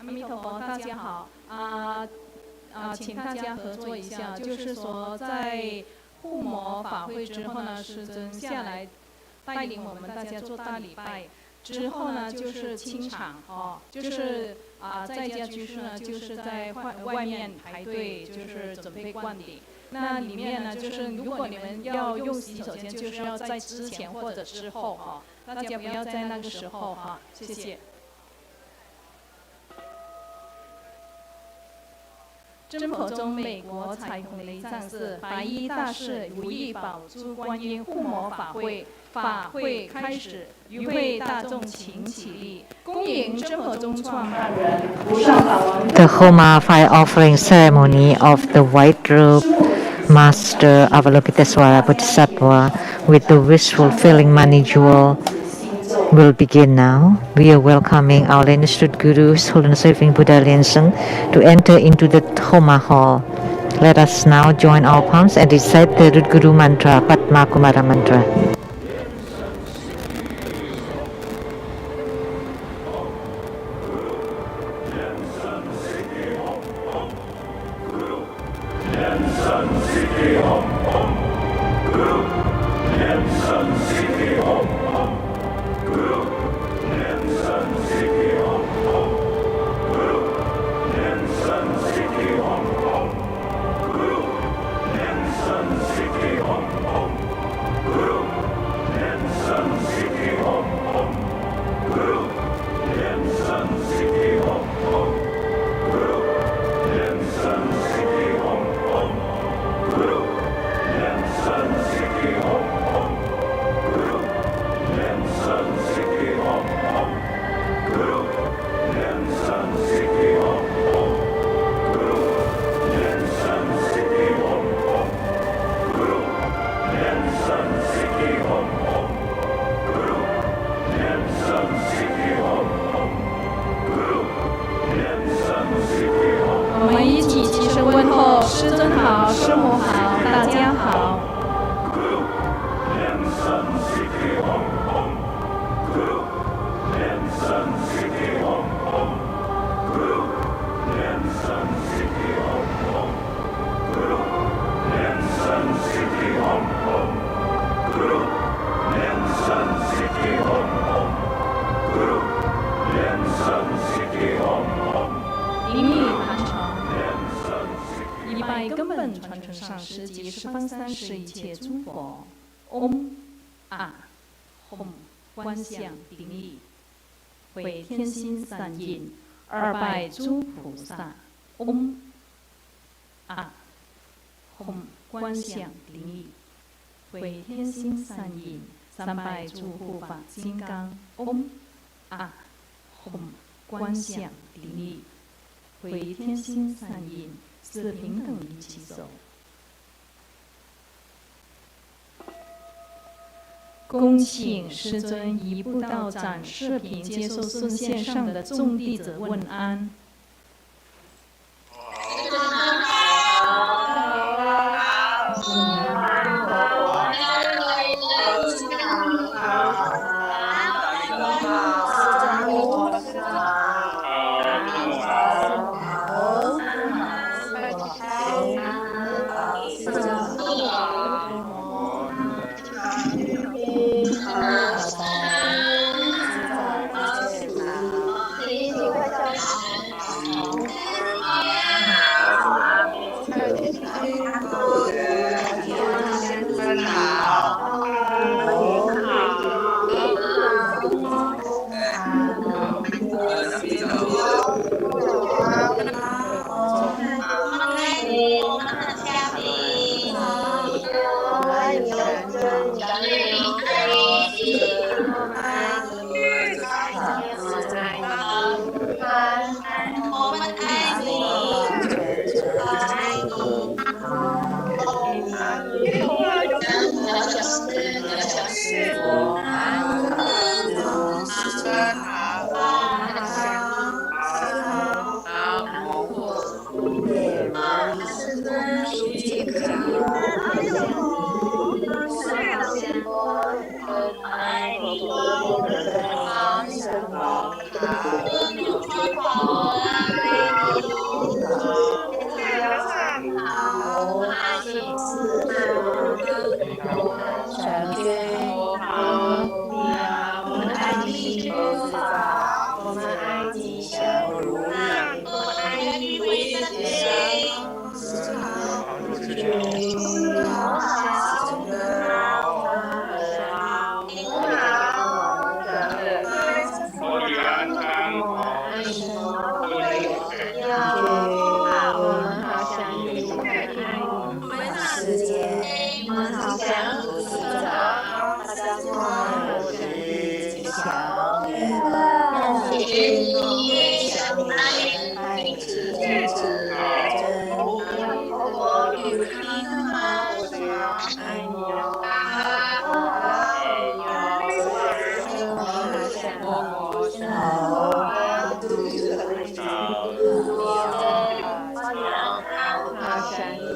阿弥陀佛，大家好请大家合作一下，就是说在护摩法会之后呢，师尊下来带领我们大家做大礼拜，之后呢就是清场就是在家居士呢就是在外面排队，就是准备灌顶。那里面呢就是如果你们要用洗手间，就是要在之前或者之后大家不要在那个时候谢谢。真佛宗美国彩虹雷藏寺白衣大士如意宝珠观音护摩法会，法会开始，与会大众请起立，恭迎真佛宗创办人无上法王。The Homa fire offering ceremony of the white robe Master Avalokitesvara Bodhisattva with the wish-fulfilling money jewel will begin now. We are welcoming our Learned Gurus, Holiness Serving Buddha Lienseng, to enter into the Homa hall. Let us now join our palms and recite the Root Guru mantra, Padma Kumara mantra.观想顶礼，回天心三印，2拜诸菩萨。嗡观想顶礼，回天心三印，3拜诸护法金刚。嗡观想顶礼，回天心三印，4平等一起走。恭请师尊移步道长视频接受顺线上的众弟子问安。吉祥如意，我们爱你为吉祥，四好祝君好祥，好祥，我爱你，我们好想你，我们爱你，世界我们好想如此好，我是吉祥，愿君越想爱你之真，我有你的好，爱你哟，爱你哟，我好想，好，祝你好想你，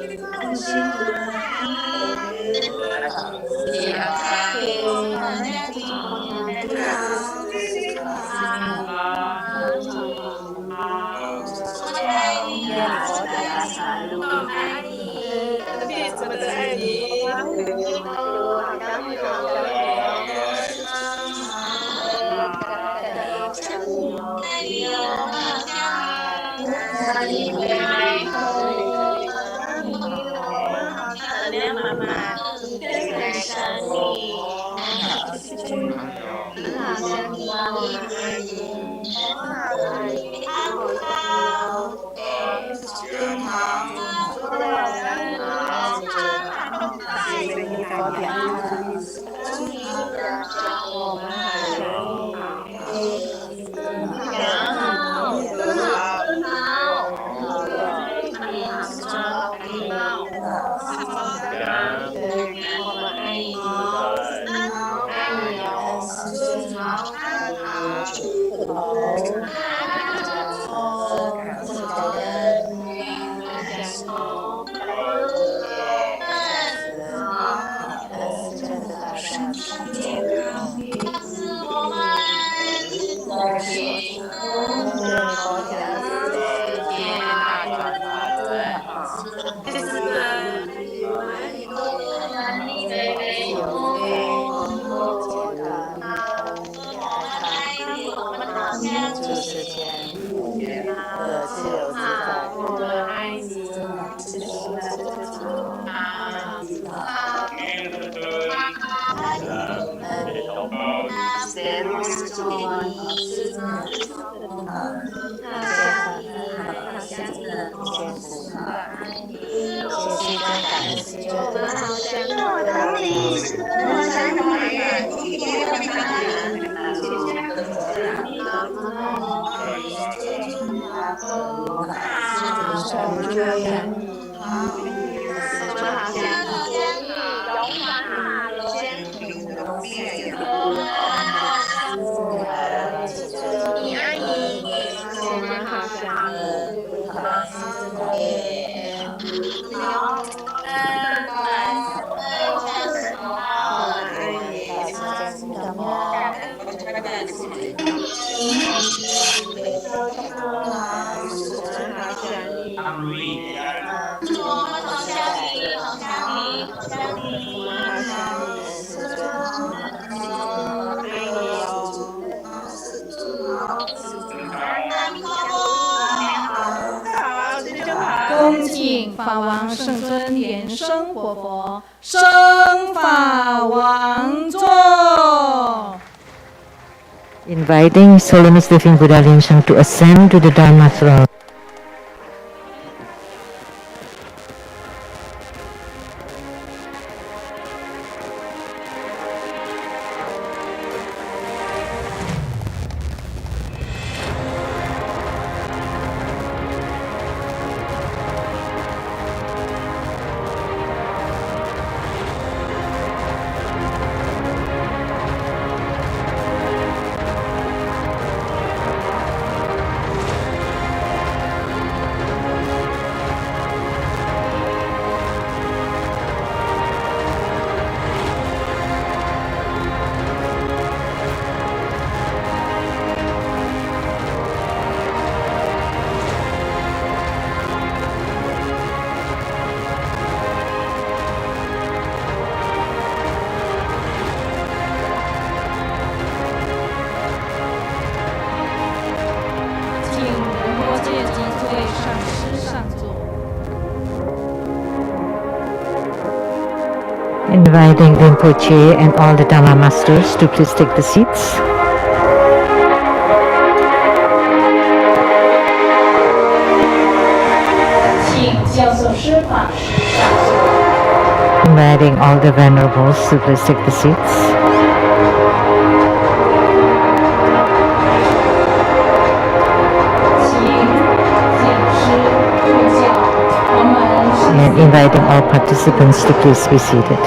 幸福恭请法王圣尊莲生活佛，生法王座。Inviting His Holiness Living Buddha Limsang to ascend to the Dharma throne. 切即对上师上座。 Inviting Rinpoche and all the Dharma masters to please take the seats. Inviting all the venerables to please take the seats. And inviting all participants to please be seated.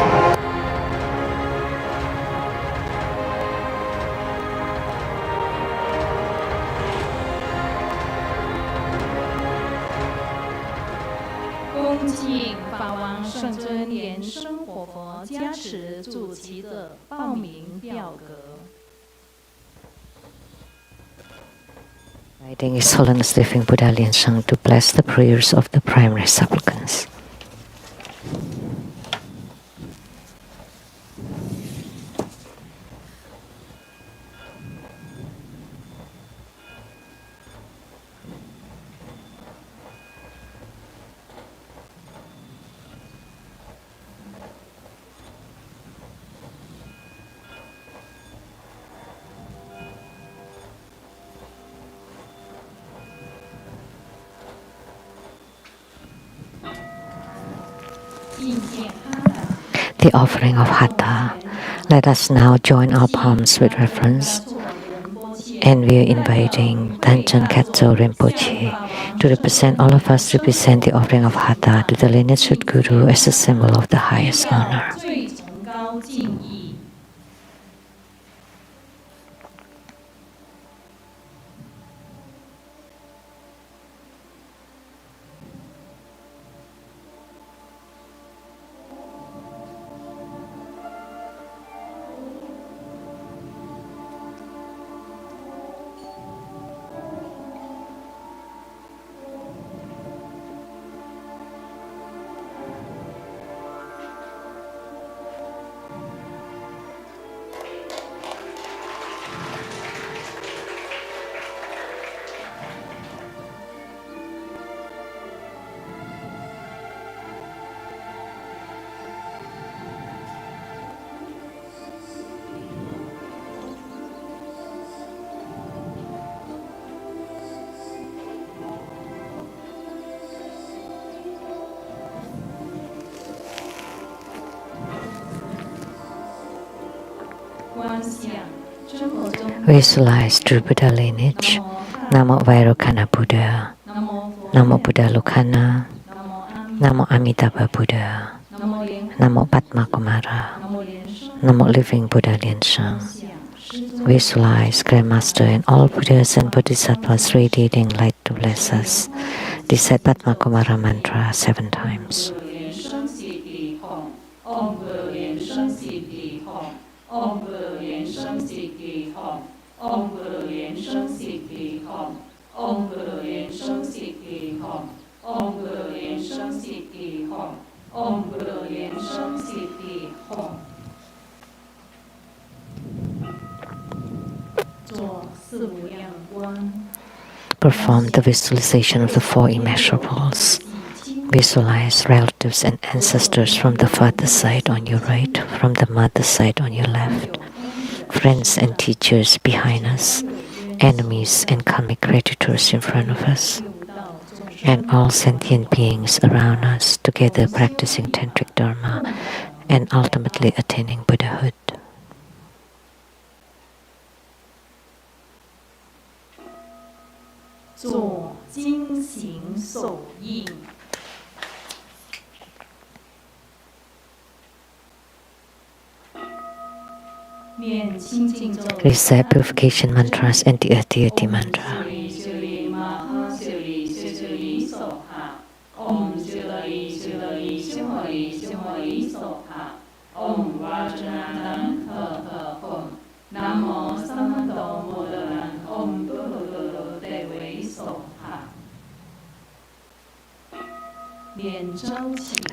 Inviting His Holiness Living Buddha Lien Sang to bless the prayers of the primary supplicants. The offering of Hatha. Let us now join our palms with reverence, and we are inviting Tanchen Katso Rinpoche to represent all of us, to present the offering of Hatha to the lineage Guru as a symbol of the highest honor. Visualize true Buddha lineage. Namo Vairocana Buddha. Namo Buddha Lucana. Namo Amitabha Buddha. Namo Padma Kumara. Namo Living Buddha Lien Sang. Visualize Grandmaster and all Buddhas and Bodhisattvas radiating light to bless us. Recite Padma Kumara mantra 7 times. Perform the visualization of the 4 immeasurables. Visualize relatives and ancestors from the father's side on your right, from the mother's side on your left, friends and teachers behind us, enemies and karmic creditors in front of us, and all sentient beings around us, together practicing tantric dharma and ultimately attaining Buddhahood. Recite purification mantras and the Deity mantra.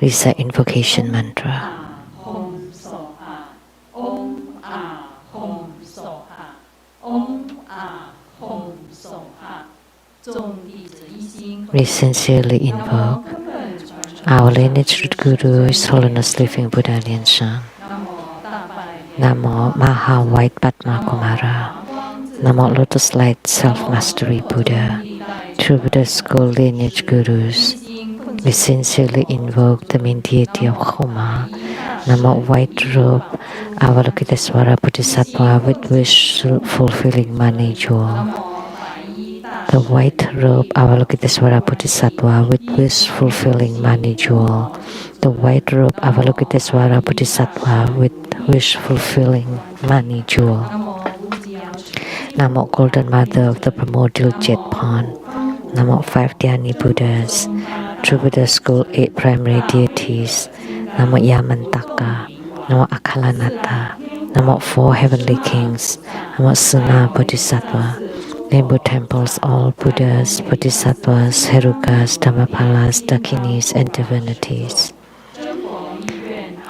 Recite invocation mantra. We sincerely invoke our lineage root Guru, His Holiness Living Buddha Lianshan. Namo Maha White Padma Kumara. Namo Lotus Light Self-Mastery Buddha. True Buddha School Lineage Gurus. We sincerely invoke the main deity of Homa. Namo White Robe Avalokitesvara Bodhisattva with wish fulfilling money jewel. The white robe Avalokitesvara Bodhisattva with wish fulfilling money jewel. The white robe Avalokitesvara Bodhisattva with wish fulfilling money jewel. Namo Golden Mother of the Primordial Jet Pond. Namo 5 Dhyani Buddhas. True Buddha School 8 primary deities. Namo Yamantaka. Namo Akalanata. Namo 4 heavenly kings. Namo Suna Bodhisattva. Rainbow temples, all Buddhas, Bodhisattvas, Herukas, Dhammapalas, Dakinis, and divinities.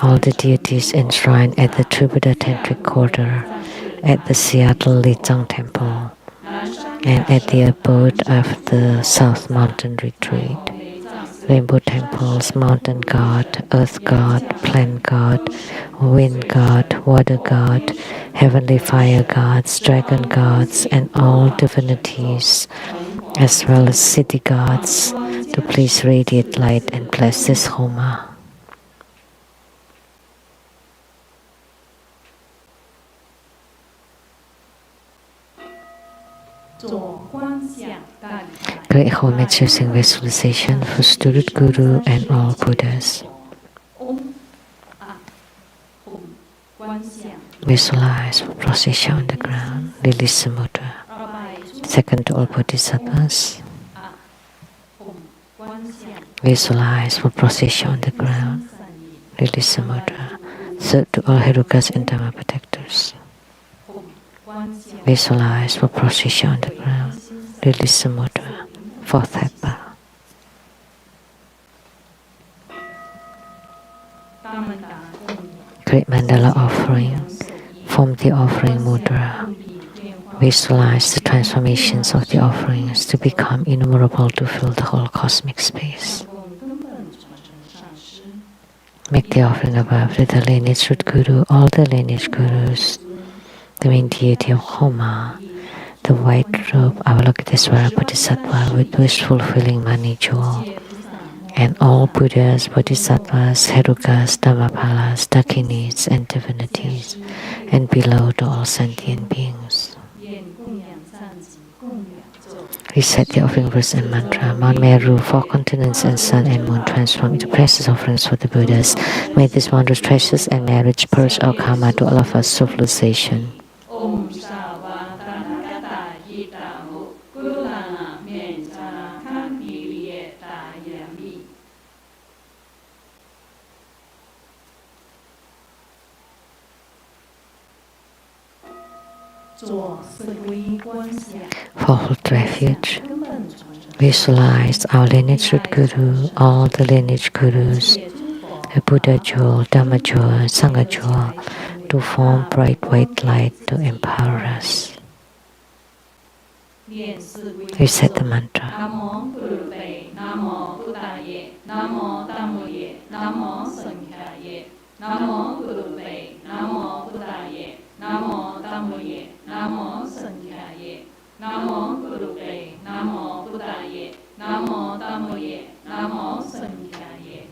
All the deities enshrined at the True Buddha Tantric Quarter, at the Seattle Lichang Temple, and at the abode of the South Mountain Retreat. Rainbow temples, mountain god, earth god, plant god, wind god, water god, heavenly fire gods, dragon gods, and all divinities, as well as city gods, to please radiate light and bless this Homa. Great Homa choosing visualization for student Guru and all Buddhas. Visualize procession on the ground, release the mudra. Second to all Bodhisattvas. Visualize for procession on the ground, release the mudra. Third to all Herukas and Dhamma protectors. Visualize for procession on the ground, release the mudra. Fourth head bow. Great mandala offering. Form the offering mudra. Visualize the transformations of the offerings to become innumerable to fill the whole cosmic space. Make the offering above to the lineage root Guru, all the lineage Gurus, the main deity of Homa, the white robe Avalokitesvara Bodhisattva with wish fulfilling money jewel, and all Buddhas, Bodhisattvas, Herukas, Dhammapalas, Dakinis, and divinities, and below to all sentient beings. Recite the offering verse and mantra. Mount Meru, 4 continents, and sun and moon transform into precious offerings for the Buddhas. May this wondrous, treasures and marriage purge our karma to all of us civilization. For hold refuge, visualize our lineage root Guru, all the lineage Gurus, a Buddha jewel, Dhamma jewel, Sangha jewel, to form bright white light to empower us. Recite the mantra. Namo Gurube, Namo Buddhaye, Namo Dhammoye, Namo Sankhyaye, Namo Gurube, Namo Buddhaye, Namo Dhammoye, Namo Sankhyaye.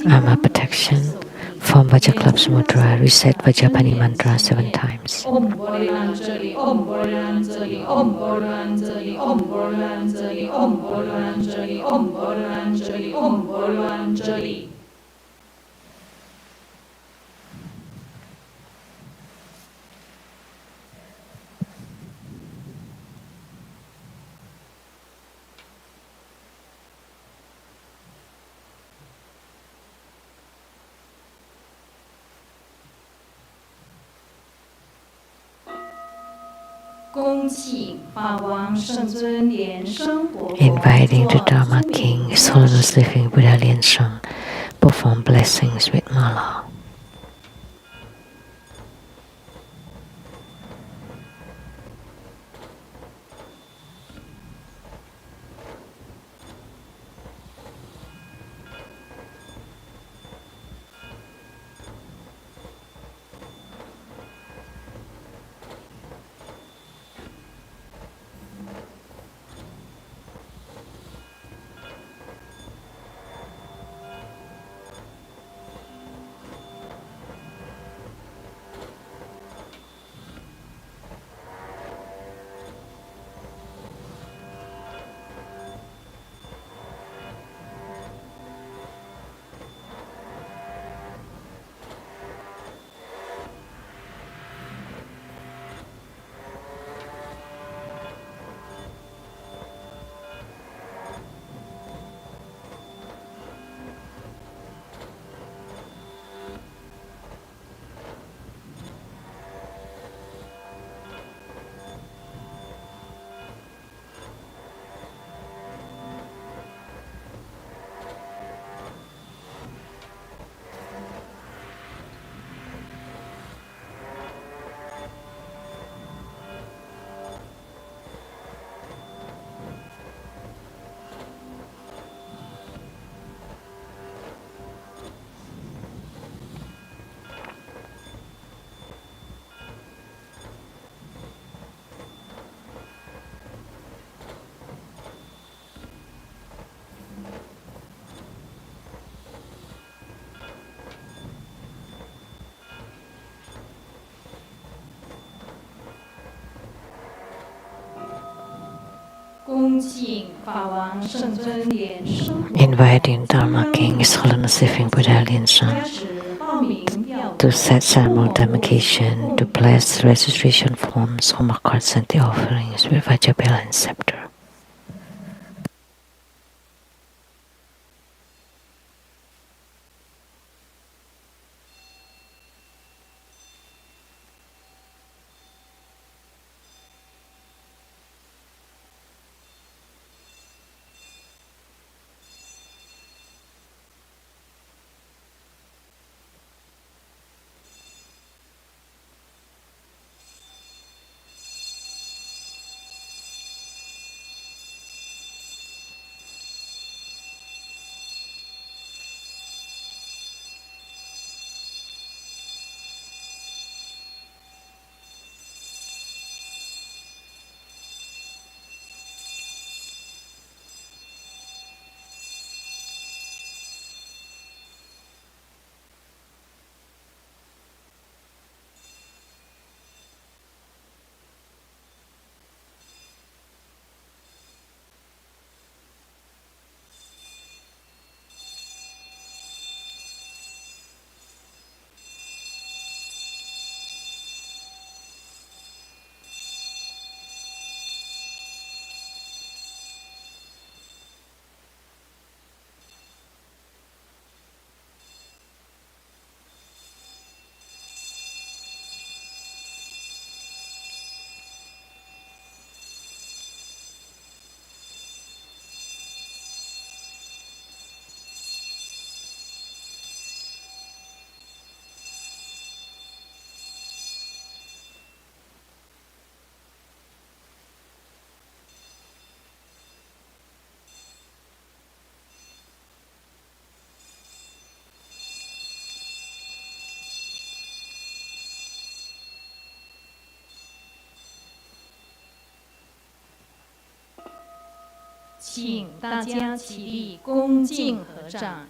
Armor protection. Form Vajraklapsa Mudra. Recite Vajrapani mantra 7 times. Om Bodhilanjali, Om Bodhilanjali, Om Bodhilanjali, Om Bodhilanjali, Om Bodhilanjali, Om Bodhilanjali, Om Bodhilanjali. Inviting the Dharma King, His Holiness Living Buddha Liansheng, perform blessings with mala. Inviting Dharma King, His Holiness Living Buddha Liansheng, to set ceremonial demarcation, to bless the registration forms, homa cards, and the offerings with Vajrabela and scepter.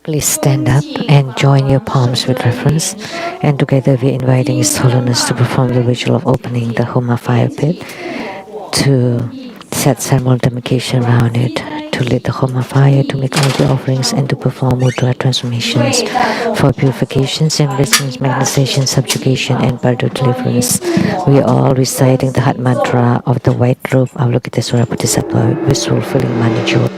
Please stand up and join your palms with reverence, and together we are inviting His Holiness to perform the ritual of opening the Homa fire pit, to set ceremonial demarcation around it, to lit the Homa fire, to make all the offerings, and to perform mudra transformations for purifications, enrichments, magnetization, subjugation, and further deliverance. We are all reciting the Hat Mantra of the White Robe Avalokitesvara Bodhisattva, visual filling money jewel.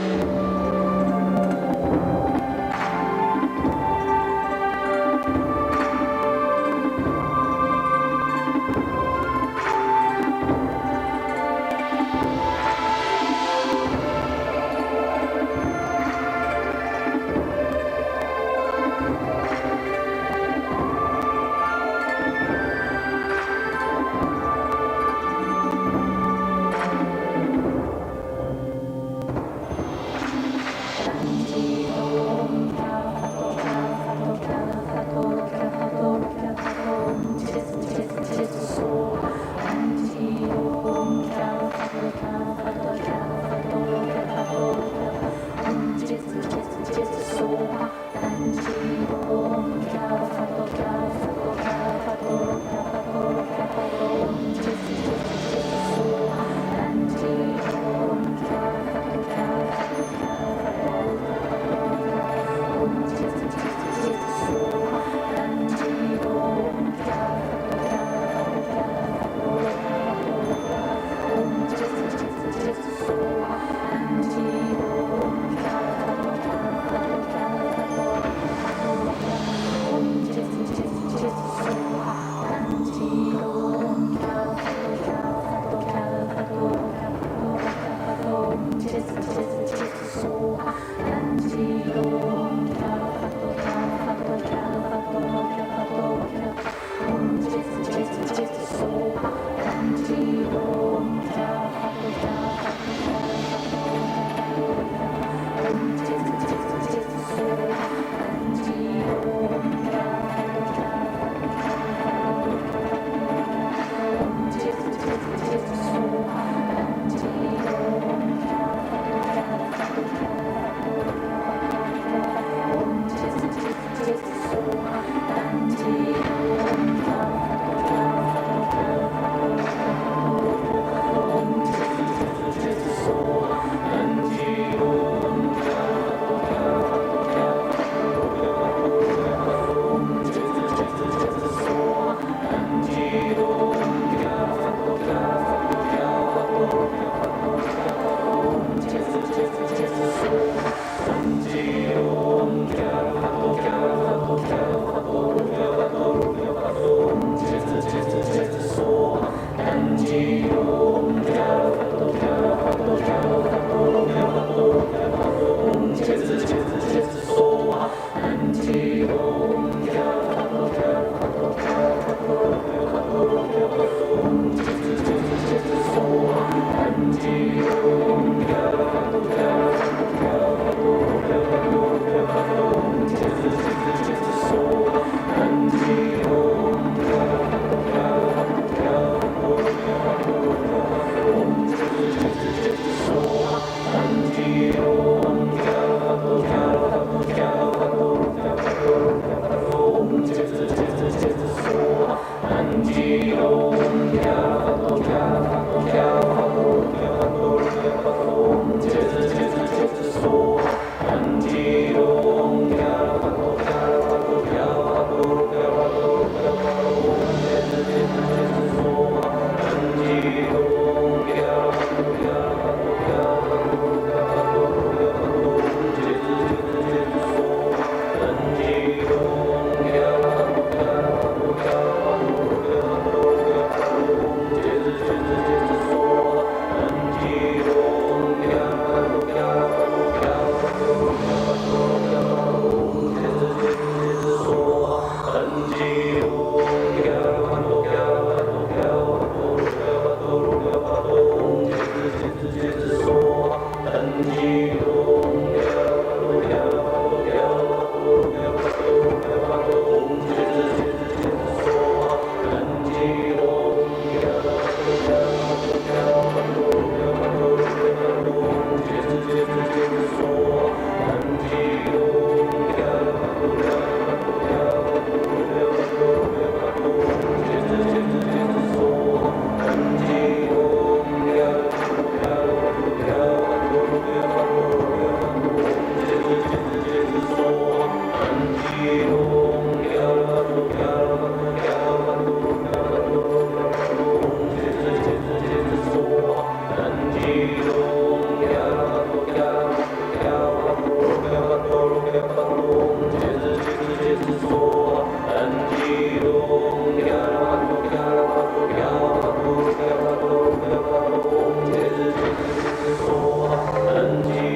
Anji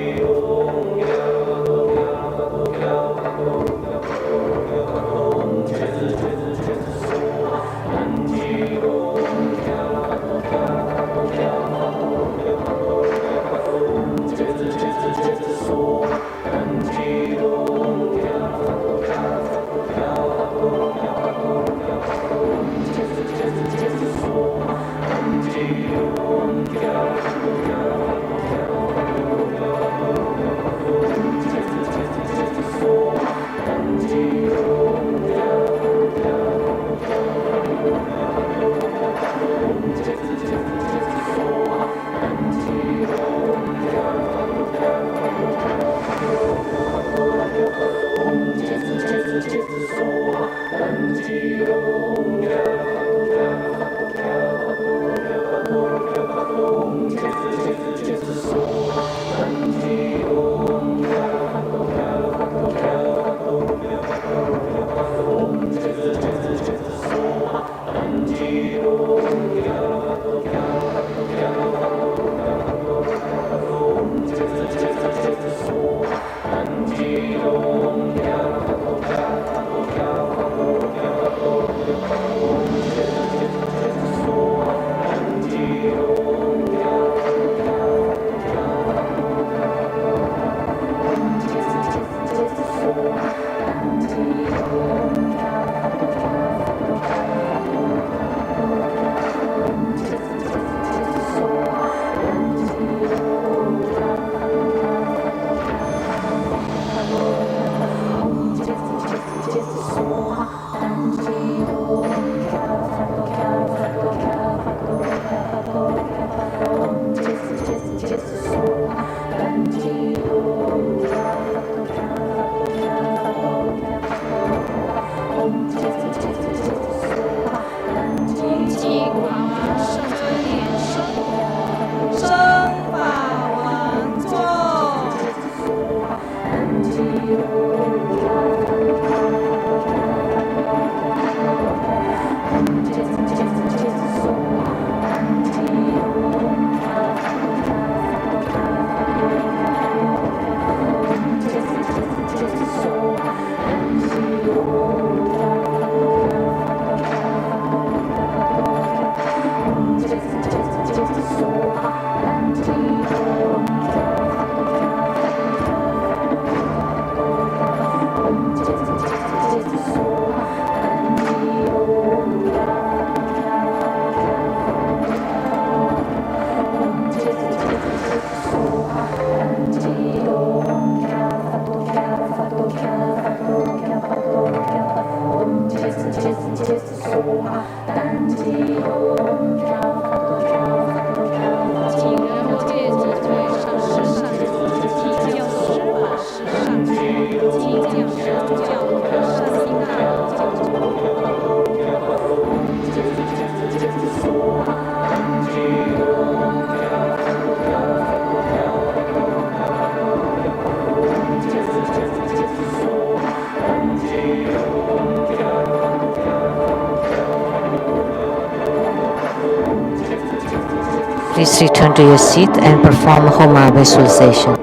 Please return to your seat and perform Homa visualization.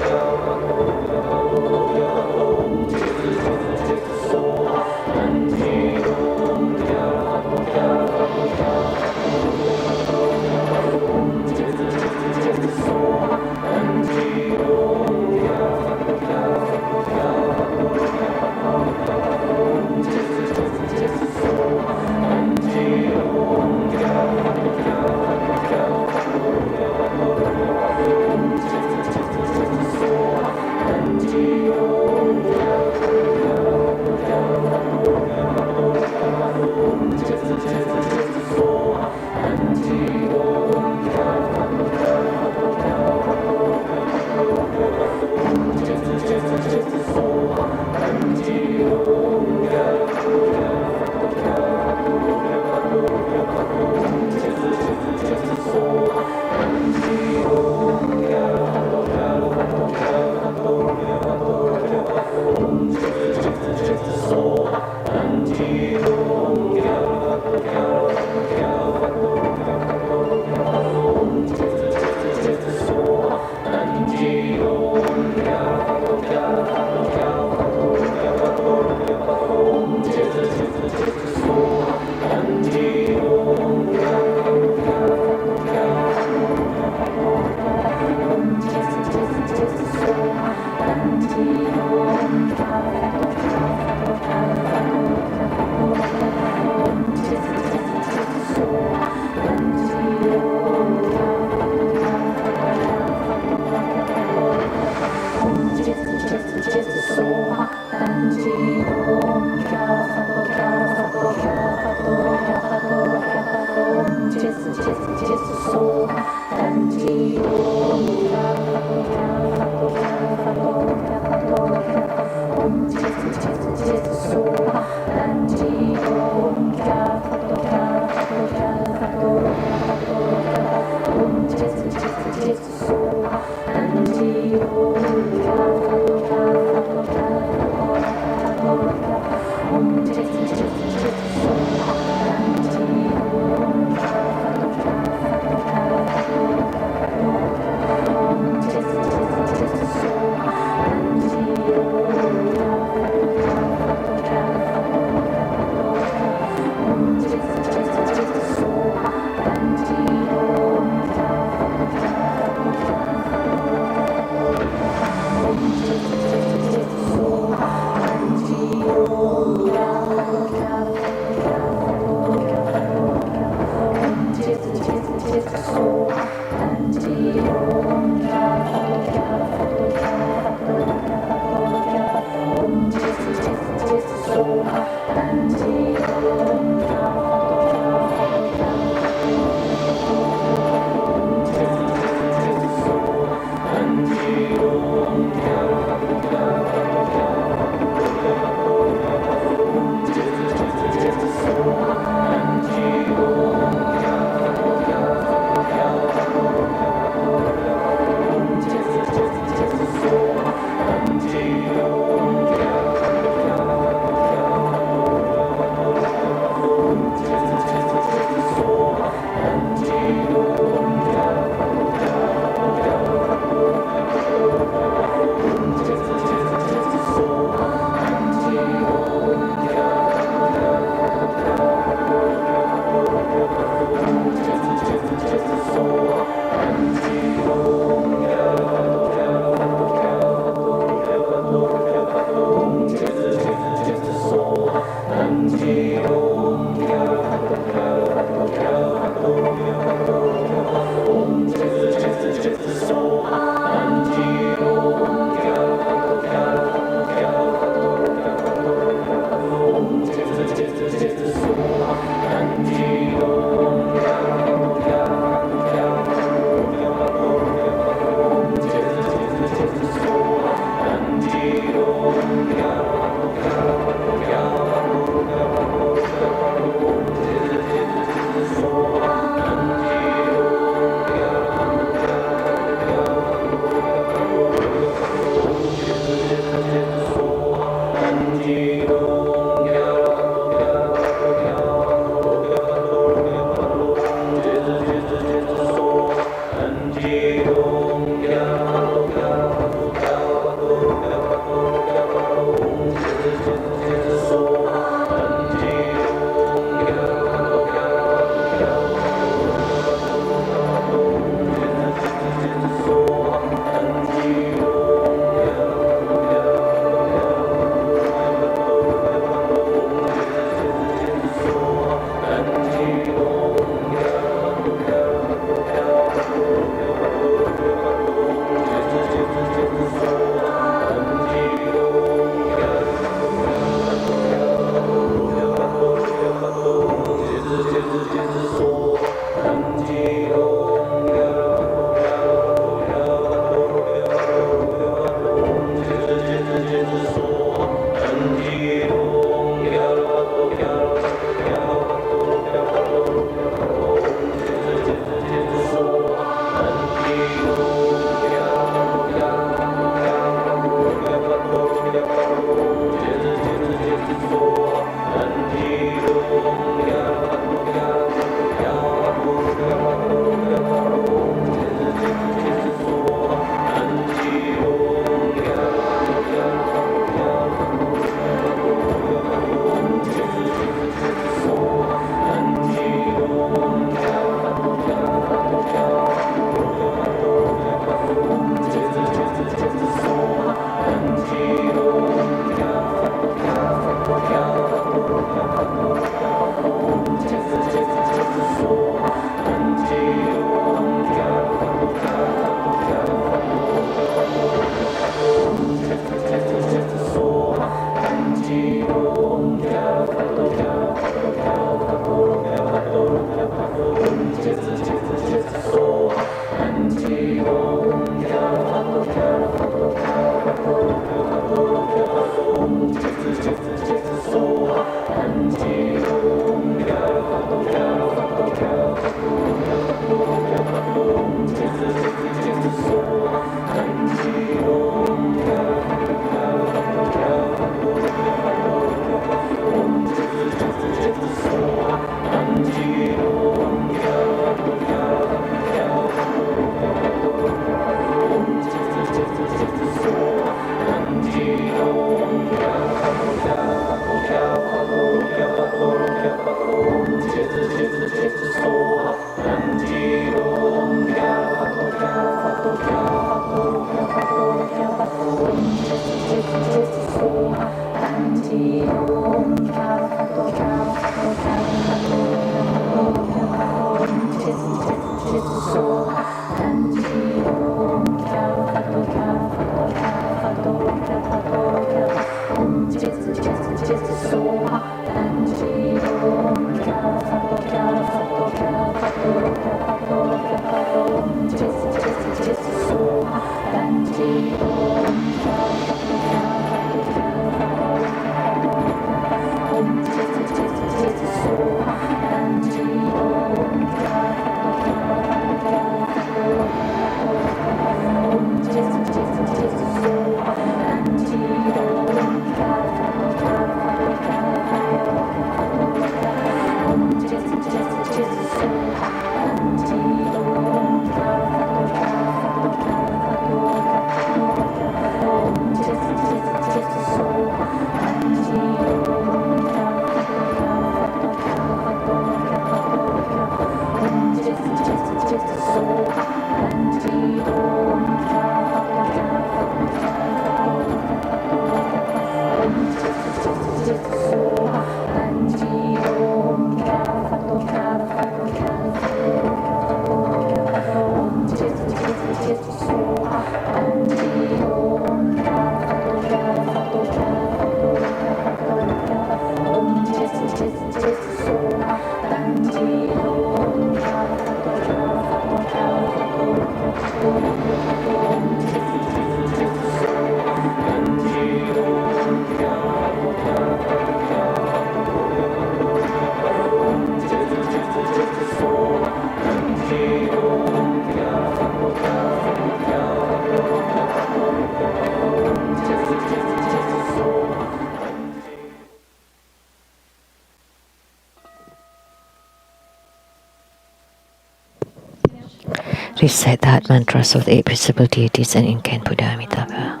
Recite that mantras of the eight principal deities and incan Buddha Amitabha.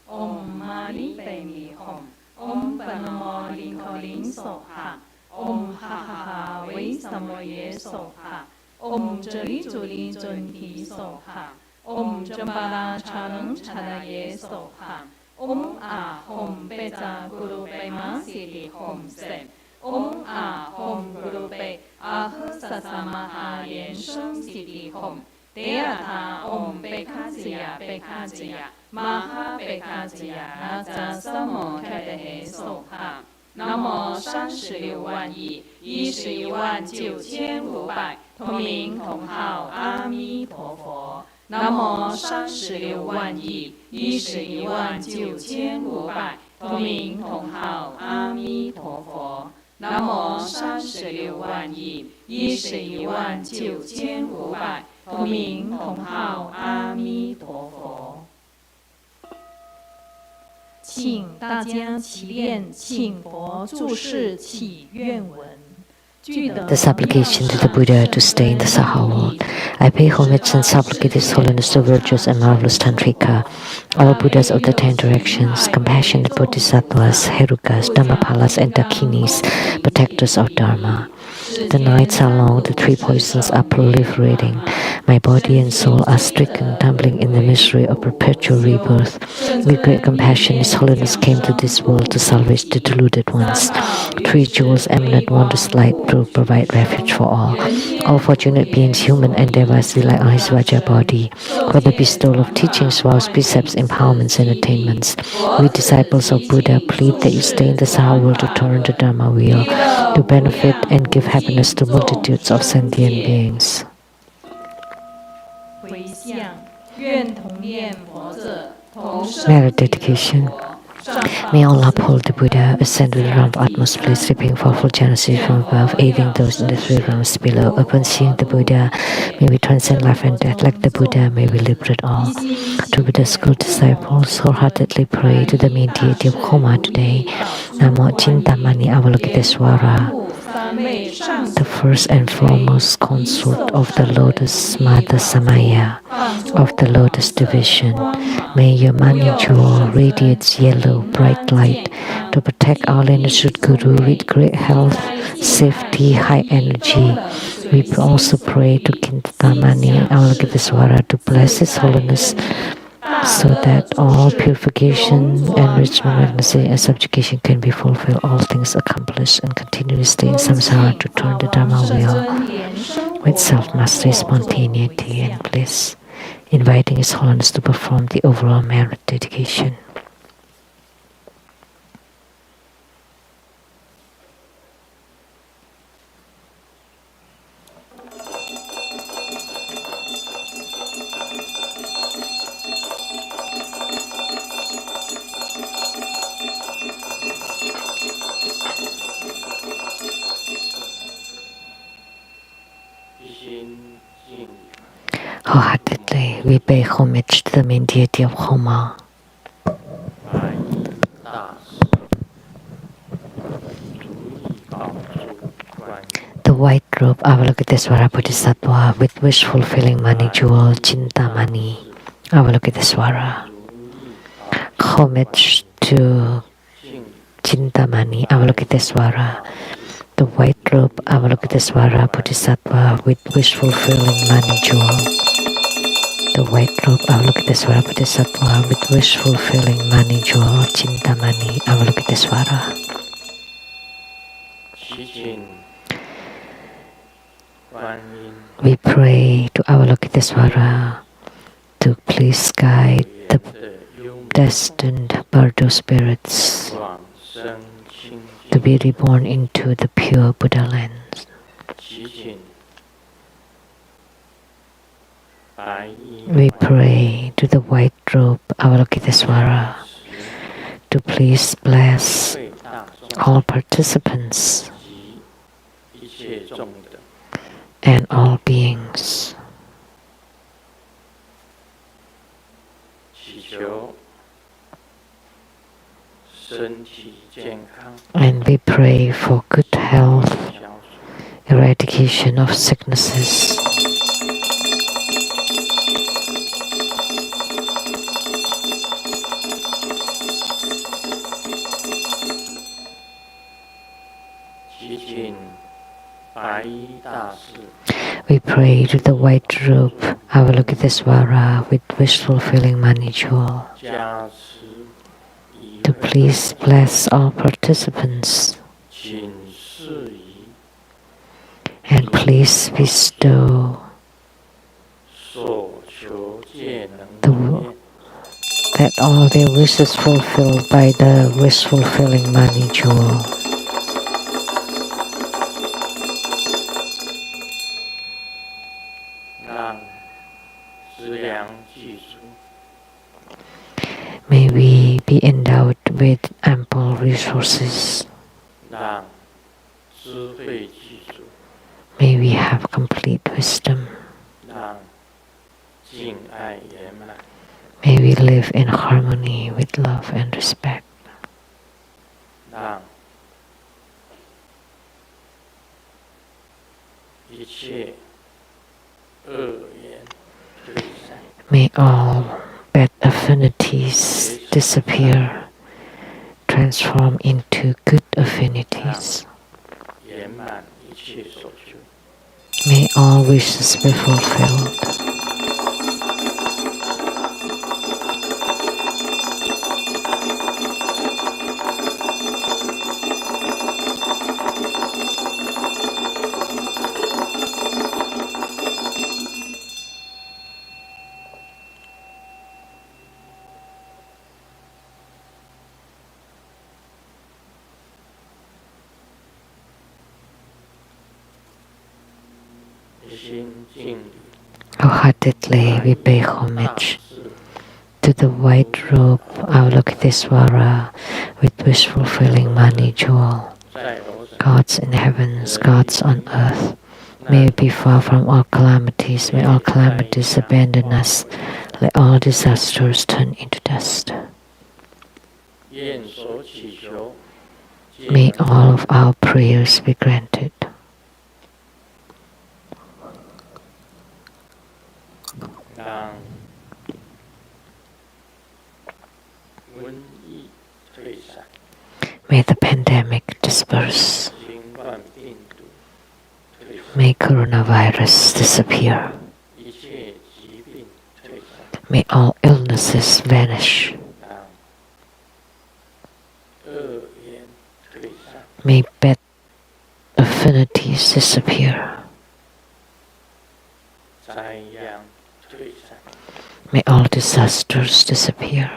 Om Mani Padme Hum. Om Panamo Linkolin Soha. Om Ha Ha Ha Wei Samoye Soha. Om Jali Juli Junti Soha. Om Jambala Chanang Chanaye Soha. Om A Hom Beta Guru Bema Sili Hom Sem. Om A Hom Guru Be Ah Sasamaha Yen Sheng Sili Hom. Deata Om Bekazia Bekazia. Maha Bekazia Naza Samo Kadehe Soha. 南无36万亿11万9500同名同号阿弥陀佛。南无36万亿11万9500同名同号阿弥陀佛。南无36万亿11万9500同名同号阿弥陀佛。请大家齐念请佛注释祈愿文。The supplication to the Buddha to stay in the Saha world. I pay homage and supplicate His Holiness the virtuous and marvelous Tantrika, all Buddhas of the 10 directions, compassionate Bodhisattvas, Herukas, Dhammapalas, and Dakinis, protectors of Dharma. The nights are long, the 3 poisons are proliferating. My body and soul are stricken, tumbling in the misery of perpetual rebirth. With great compassion, His Holiness came to this world to salvage the deluded ones. 3 jewels, eminent, wondrous light, provide refuge for all. All fortunate beings, human and devas, rely on His Vajra body for the bestowal of teachings, vows, precepts, empowerments, and attainments. We disciples of Buddha plead that you stay in the Saha world to turn the Dharma wheel, to benefit and give happiness to multitudes of sentient beings. Merit dedication. May Allah uphold the Buddha, ascend with the realm of utmost bliss, reaping fourfold generosity from above, aiding those in the 3 realms below. Upon seeing the Buddha, may we transcend life and death. Like the Buddha, may we liberate all. To Buddha's school disciples, wholeheartedly pray to the main deity of Koma today. Namo Chintamani Avalokiteswara, the first and foremost consort of the Lotus Mudra Samaya of the Lotus division. May your money jewel radiates yellow bright light to protect our lineage Guru with great health, safety, high energy. We also pray to Kintamani Avalokitesvara to bless His Holiness so that all purification, enrichment, magnecy, and subjugation can be fulfilled, all things accomplished, and continue to stay in samsara to turn the Dharma wheel with self-mastery, spontaneity, and bliss, inviting His Holiness to perform the overall merit dedication. Wholeheartedly, we pay homage to the main deity of Homa, the white robe Avalokitesvara Bodhisattva with wish fulfilling money jewel Chintamani Avalokitesvara. Homage to Chintamani Avalokitesvara, the white robe Avalokitesvara Bodhisattva with wish fulfilling money jewel. The white robe Avalokitesvara Bodhisattva with wish fulfilling money jewel Chintamani Avalokitesvara. We pray to Avalokitesvara to please guide the destined Bardo spirits to be reborn into the pure Buddha lands. We pray to the white robe Avalokitesvara to please bless all participants and all beings. And we pray for good health, eradication of sicknesses, we pray to the white robe Avalokitesvara with wish fulfilling money jewel to please bless all participants and please bestow that all their wishes fulfilled by the wish fulfilling money jewel. May we be endowed with ample resources. May we have complete wisdom. May we live in harmony with love and respect. May all bad affinities disappear, transform into good affinities. May all wishes be fulfilled. Wholeheartedly we pay homage to the white robe Avalokitesvara with wish fulfilling money jewel. Gods in heavens, gods on earth, may we be far from all calamities, may all calamities abandon us, let all disasters turn into dust. May all of our prayers be granted. May the pandemic disperse. May coronavirus disappear. May all illnesses vanish. May bad affinities disappear. May all disasters disappear.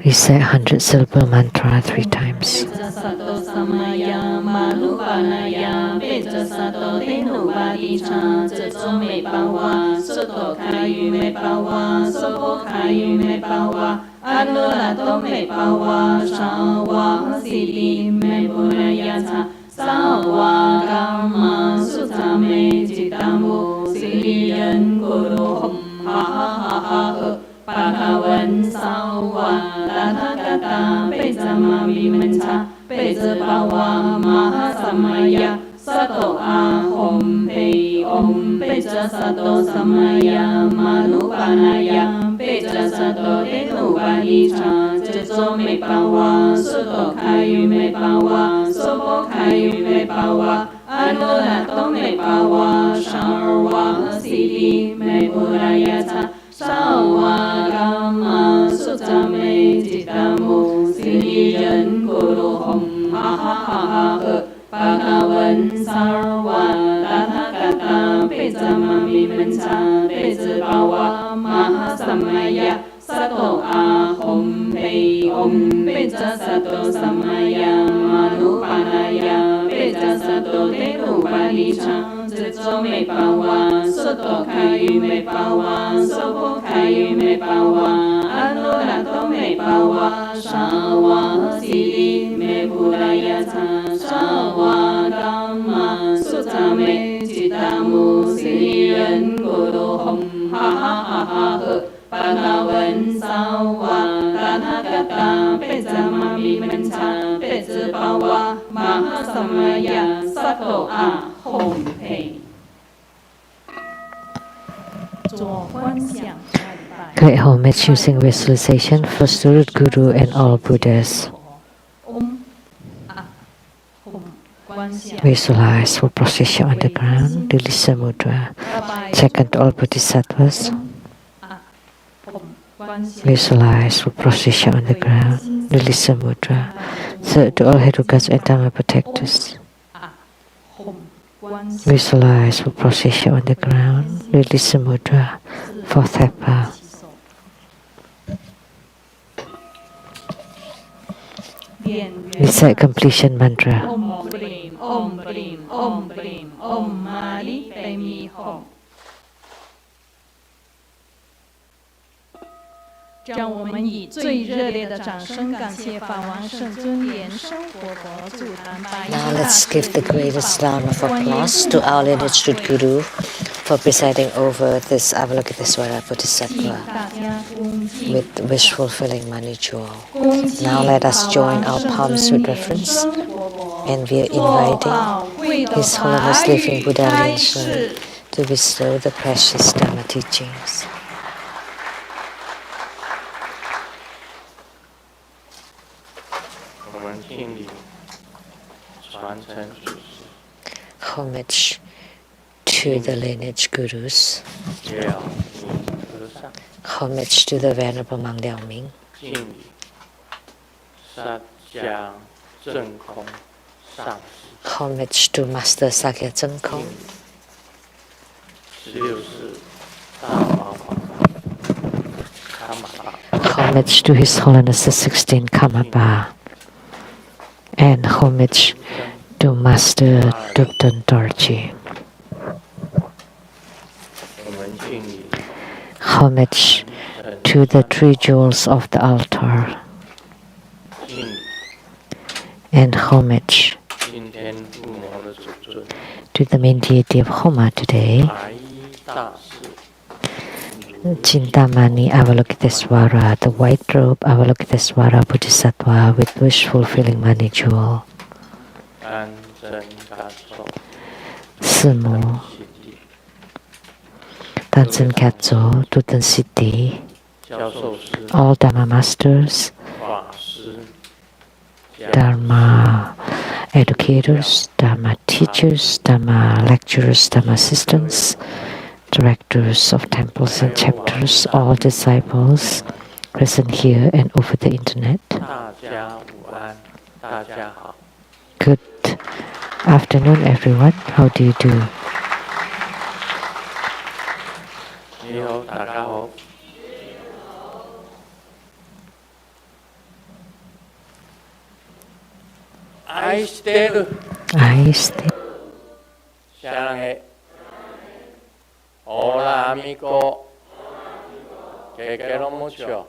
We say 100 syllable mantra 3 times. Great homage using visualization for Student Guru and all Buddhas. Visualize for position on the ground, Lotus Mudra. Second, all Bodhisattvas. Visualize for position on the ground, Lotus Mudra. Third, to all Herukas and Dhamma protectors. Visualize for position on the ground, Lotus Mudra. Fourth Thapa. Recite completion mantra. Om Brim, Om Brim, Om Brim, Om Mali Pe Mi Hom. 让我们以最热烈的掌声感谢法王圣尊莲生活佛祖坛白。 Now let's give the greatest round of applause to our lineage Guru for presiding over this Avalokitesvara Bodhisattva with wish-fulfilling money jewel. Now let us join our palms with reverence, and we are inviting His Holiness Living Buddha Lin Shen to bestow the precious Dhamma teachings. Homage to the lineage gurus. Homage to the Venerable Mang Liao Ming. Homage to Master Sakya Zeng Kong. Homage to His Holiness the 16th Karmapa. And homage to Master Dupton Dorji. Homage to the 3 jewels of the altar. And homage to the main deity of Homa today, Chintamani Avalokitesvara, the white robe Avalokitesvara Bodhisattva with wish fulfilling money jewel. 四摩 Tansen Katso, Tutan Siddhi, all Dharma masters, Dharma educators, Dharma teachers, Dharma lecturers, Dharma assistants, directors of temples and chapters, all disciples present here and over the internet. Good afternoon, everyone. How do you do? I stay. Hola amigo, que quiero mucho.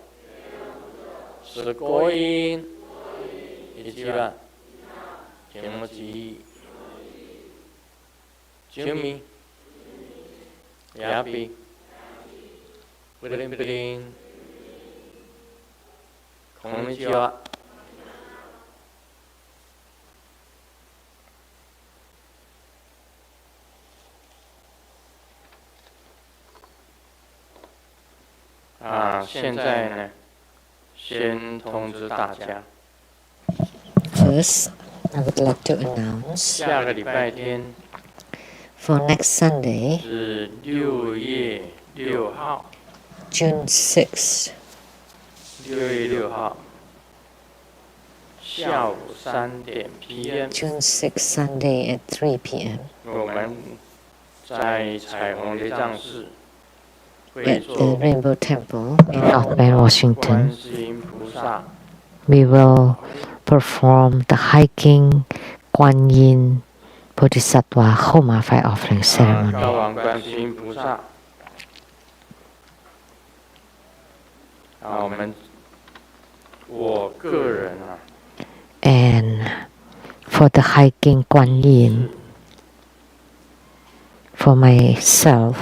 Sugoin, ichiban, kimochi, Jimmy, Yappy, Bling, Konnichiwa.现在呢，先通知大家。First, I would like to announce 下个礼拜天 for next Sunday 是6月6号 June 6th, 6月6号下午3点 PM June 6th, Sunday at 3 p.m. 我们在彩虹雷藏寺 at the Rainbow Temple in North Bend, Washington. 观世音菩萨 We will perform the hiking Guan Yin Bodhisattva Homa fire offering 高 ceremony. 王观世音菩萨。我个人啊， And for the hiking Guan Yin, for myself,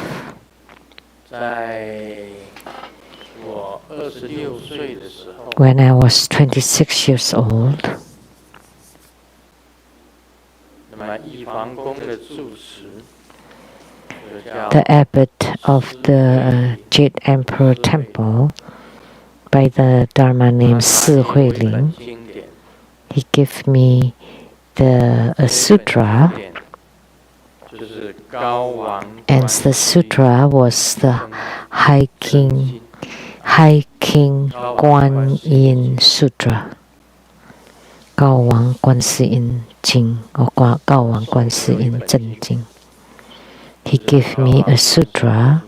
在我26岁的时候， when I was 26 years old, 那么义房宫的住持，就叫 the abbot of the Jade Emperor Temple by the Dharma name Si Huiling, 经典 he gave me the sutra, 就是高王 and the sutra was the hiking Guan Yin Sutra. 高王观世音经 or 高王观世音真经. He gave me a sutra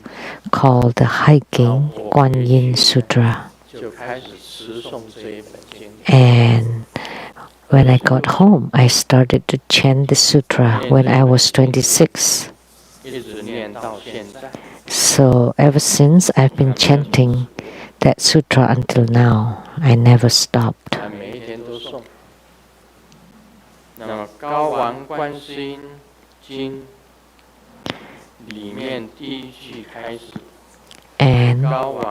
called the Hiking Guan Yin Sutra. 就开始持诵这一本经典。 And when I got home, I started to chant the sutra when I was 26. 一直念到现在。 So ever since I've been chanting that sutra until now, I never stopped. 每一天都诵。那么高王观世音经里面第一句开始， And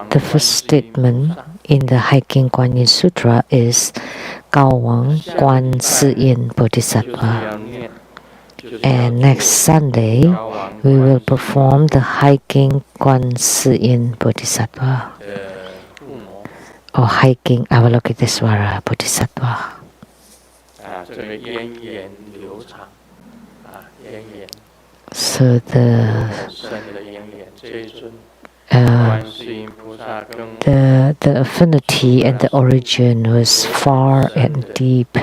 the first statement in the Hiking Guan Yin Sutra is Gao Wang Guan Si Yin 就是 Bodhisattva. 要念，就是要 And next Sunday, 高王 we will perform the Hiking Guan Si Yin Bodhisattva 的父母 or Hiking Avalokitesvara Bodhisattva. 这个源远流长源远 So the 深的源远，这一尊观世音菩萨跟 the affinity and the origin was far and deep.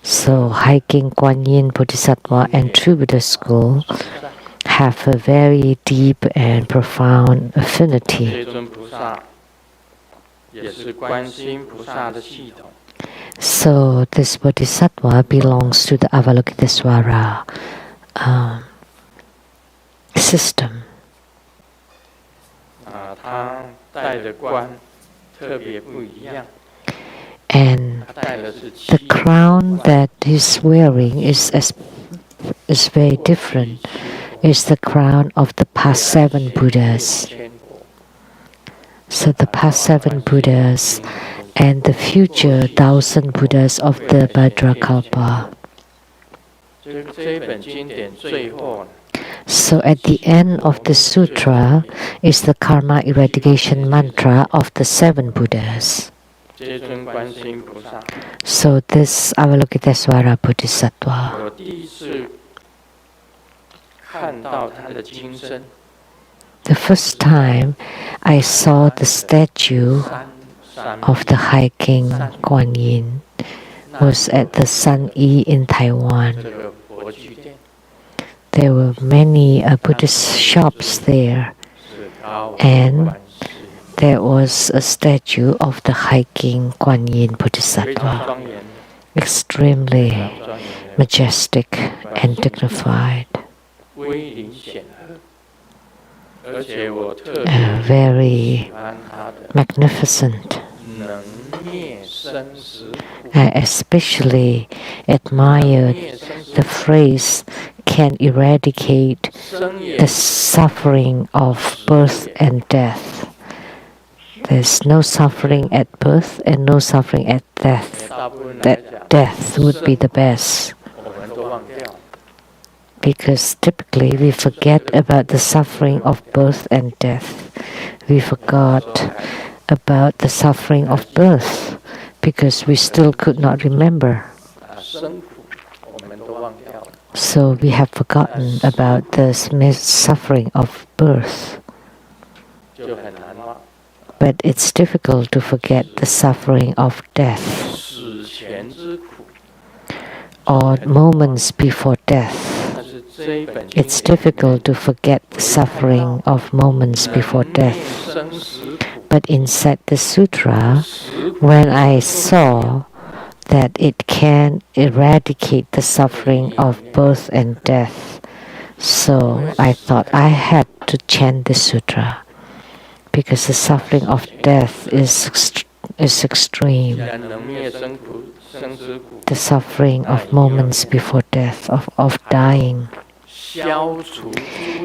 So Hiking Guan Yin Bodhisattva and True Buddha School have a very deep and profound 这 affinity. 一尊菩萨也是观世音菩萨的系统。 So this Bodhisattva belongs to the Avalokitesvara system. 他戴的冠特别不一样， And 他戴的是 the 7 crown that he's wearing is very different. It's the crown of the past 7 Buddhas. 千国 So the past 7 Buddhas and the future 1,000 Buddhas of the Bhadrakalpa. So at the end of the sutra is the karma eradication mantra of the 7 Buddhas. So this Avalokitesvara Bodhisattva, the first time I saw the statue of the High King Kuan Yin was at the San Yi in Taiwan. There were many Buddhist shops there, and there was a statue of the High King Kuan Yin Bodhisattva, extremely majestic and dignified, very magnificent. I especially admired the phrase can eradicate the suffering of birth and death. There's no suffering at birth and no suffering at death. That death would be the best. Because typically we forget about the suffering of birth and death. We forgot about the suffering of birth because we still could not remember. So we have forgotten about the suffering of birth. But it's difficult to forget the suffering of death or moments before death. It's difficult to forget the suffering of moments before death. But inside the sutra, when I saw that it can eradicate the suffering of birth and death, so I thought I had to chant the sutra because the suffering of death is extreme. The suffering of moments before death, of dying.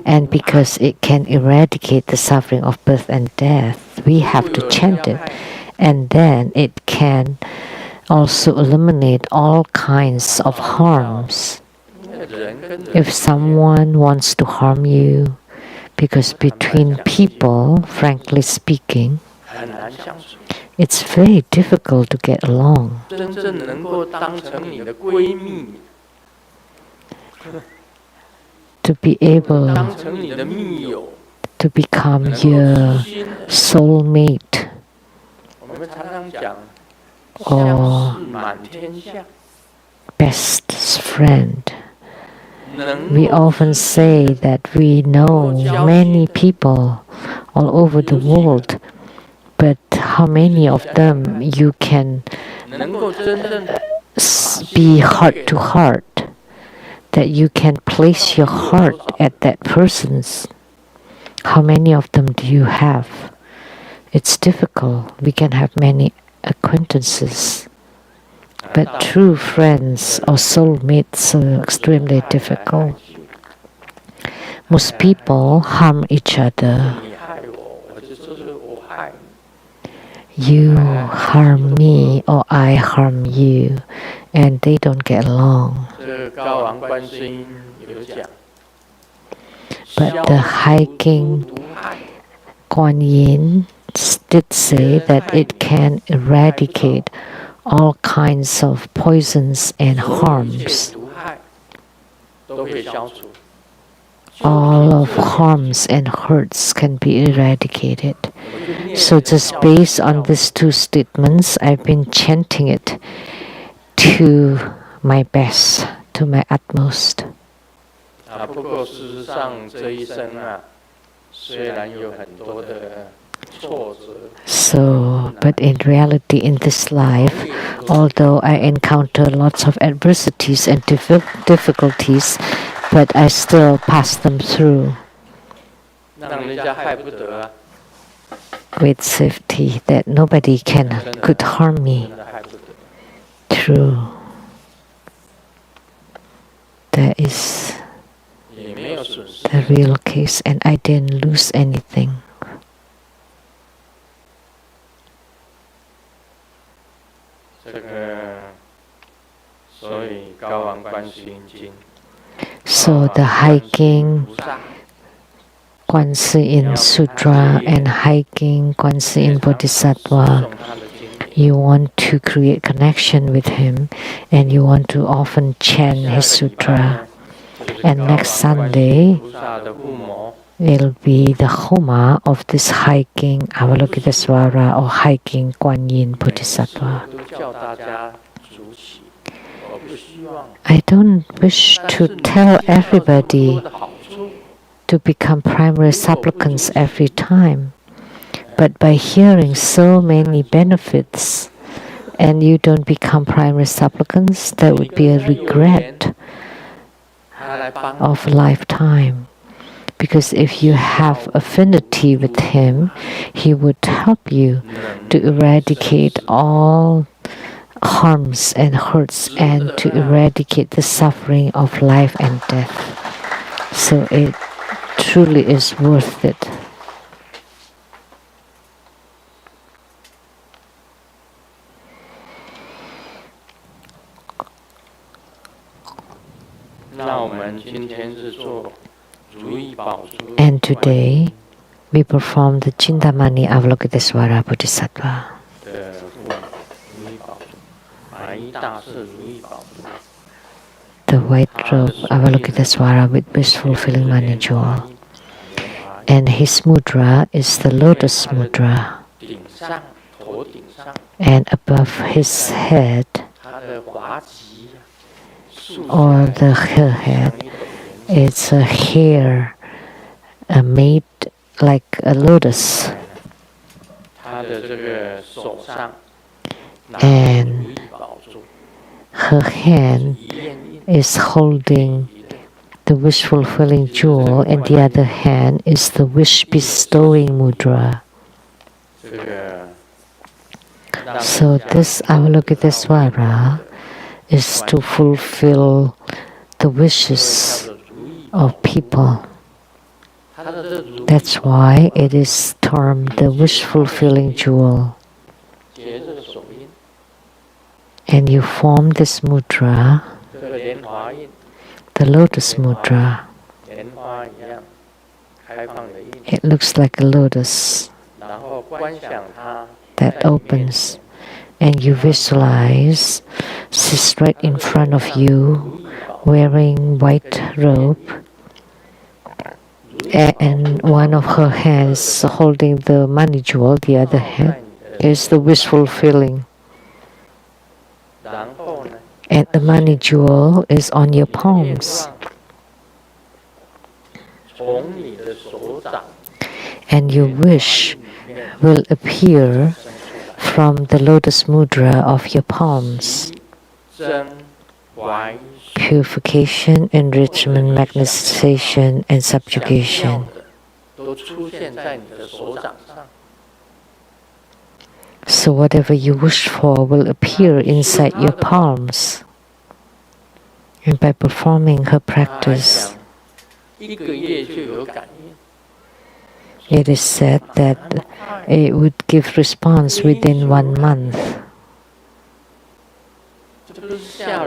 And because it can eradicate the suffering of birth and death, we have to chant it. And then it can also eliminate all kinds of harms. If someone wants to harm you, because between people, frankly speaking, it's very difficult to get along. To be able to become your soulmate or best friend. We often say that we know many people all over the world, but how many of them you can be heart to heart, that you can place your heart at that person's? How many of them do you have? It's difficult. We can have many acquaintances, but true friends or soulmates are extremely difficult. Most people harm each other. You harm me or I harm you, and they don't get along. But the High King Kuan Yin did say that it can eradicate all kinds of poisons and harms. All of harms and hurts can be eradicated. So just based on these two statements, I've been chanting it to my best, to my utmost. So, but in reality, in this life, although I encounter lots of adversities and difficulties, but I still pass them through with safety, that nobody could harm me. True. That is the real case, and I didn't lose anything. So the hiking Kuan-Yin Sutra and hiking Kuan-Yin Bodhisattva, you want to create connection with him and you want to often chant his sutra. And next Sunday, it'll be the Homa of this hiking Avalokitesvara or hiking Kuan-Yin Bodhisattva. I don't wish to tell everybody to become primary supplicants every time, but by hearing so many benefits and you don't become primary supplicants, that would be a regret of lifetime. Because if you have affinity with him, he would help you to eradicate all harms and hurts and to eradicate the suffering of life and death. So it truly is worth it. And today we perform the Chintamani Avalokitesvara Bodhisattva. The white robe Avalokitesvara with blissful filling money jewel. And his mudra is the Lotus Mudra. And above his head, or the head, it's a hair made like a lotus. And her hand is holding the wish-fulfilling jewel, and the other hand is the wish-bestowing mudra. So this Avalokitesvara is to fulfill the wishes of people. That's why it is termed the wish-fulfilling jewel. And you form this mudra, the Lotus Mudra. It looks like a lotus that opens, and you visualize she's right in front of you wearing white robe, and one of her hands holding the money jewel, the other hand is the wish fulfilling. And the money jewel is on your palms. And your wish will appear from the Lotus Mudra of your palms. Purification, enrichment, magnetization, and subjugation. So whatever you wish for will appear inside your palms. And by performing her practice, it is said that it would give response within 1 month.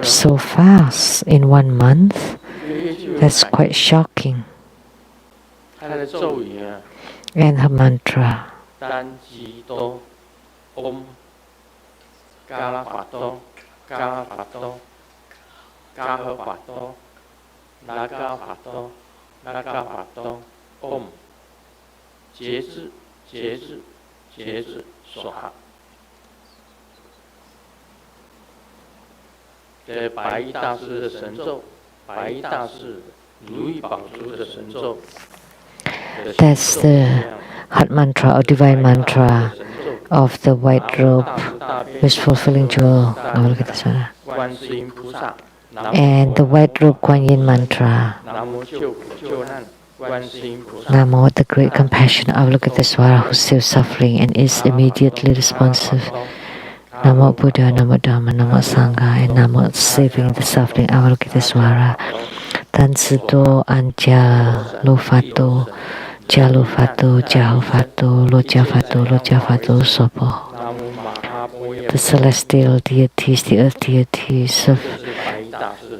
So fast in 1 month, that's quite shocking. And her mantra, Om Kala Fato, Kala Fato, Kala Fato, Naga Fato, Naga Fato, Om. 节制，节制，节制，说哈。这白衣大师的神咒，白衣大师如意宝珠的神咒。That's the heart mantra or divine mantra of the white robe, wish-fulfilling jewel. And the white robe Kuan Yin mantra. Namo, the great compassion Avalokitesvara who saves suffering and is immediately responsive. Namo Buddha, Namo Dhamma, Namo Sangha, and Namo saving the suffering Avalokitesvara. Tansudo Anja Lufato, Jalufato, Jahufato, Lojafato, Lojafato, Sopo. the celestial deities, the earth deities of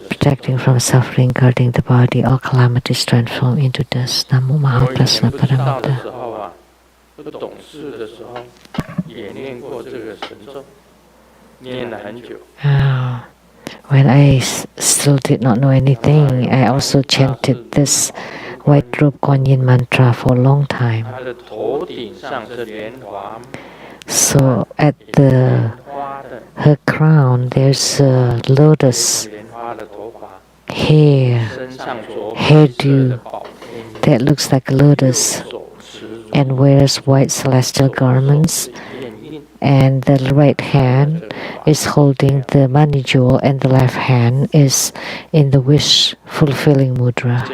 protecting from suffering, guarding the body, all calamities transform into dust. Namo Mahaprasna Paramita. 不懂事的时候，也念过这个神咒，念了很久。When I still did not know anything, I also chanted this White Robe Kuan Yin mantra for a long time. 他的头顶上是莲花。So at her crown, there's a lotus hairdo that looks like a lotus, and wears white celestial garments, and the right hand is holding the money jewel, and the left hand is in the wish fulfilling mudra.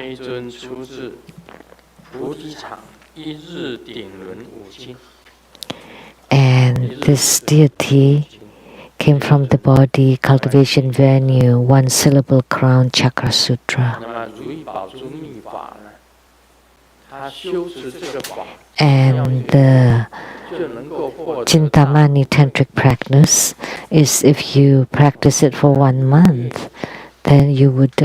And this deity came from the body cultivation venue, one syllable crown chakra sutra. And the Chintamani tantric practice is, if you practice it for 1 month, then you would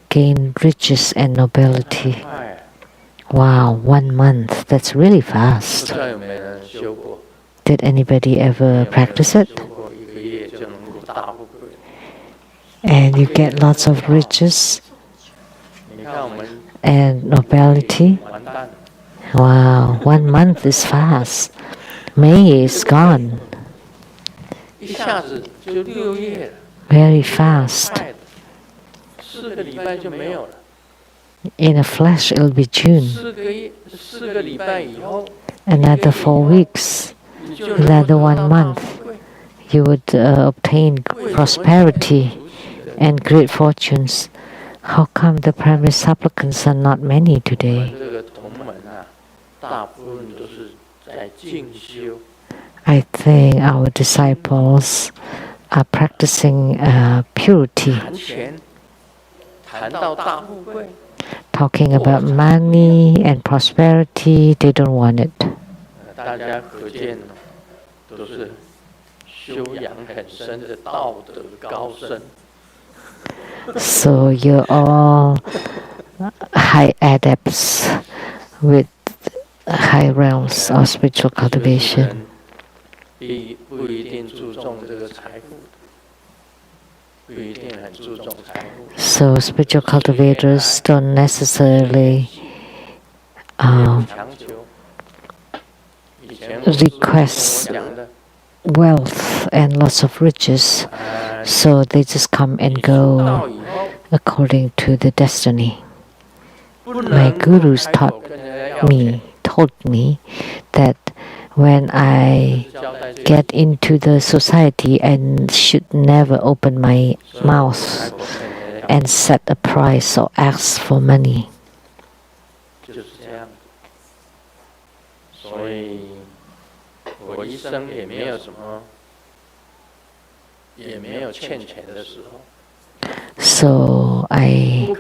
gain riches and nobility. Wow, 1 month, that's really fast. Did anybody ever practice it? And you get lots of riches and nobility. Wow, 1 month is fast. May is gone. Very fast. In a flash, it'll be June. Another 4 weeks. Another 1 month. You would obtain prosperity and great fortunes. How come the primary supplicants are not many today? I think our disciples are practicing purity. Talking about money and prosperity, they don't want it. So you're all high adepts with high realms of spiritual cultivation. So spiritual cultivators don't necessarily request wealth and lots of riches, so they just come and go according to the destiny. My gurus told me that when I get into the society, I should never open my mouth and set a price or ask for money. So I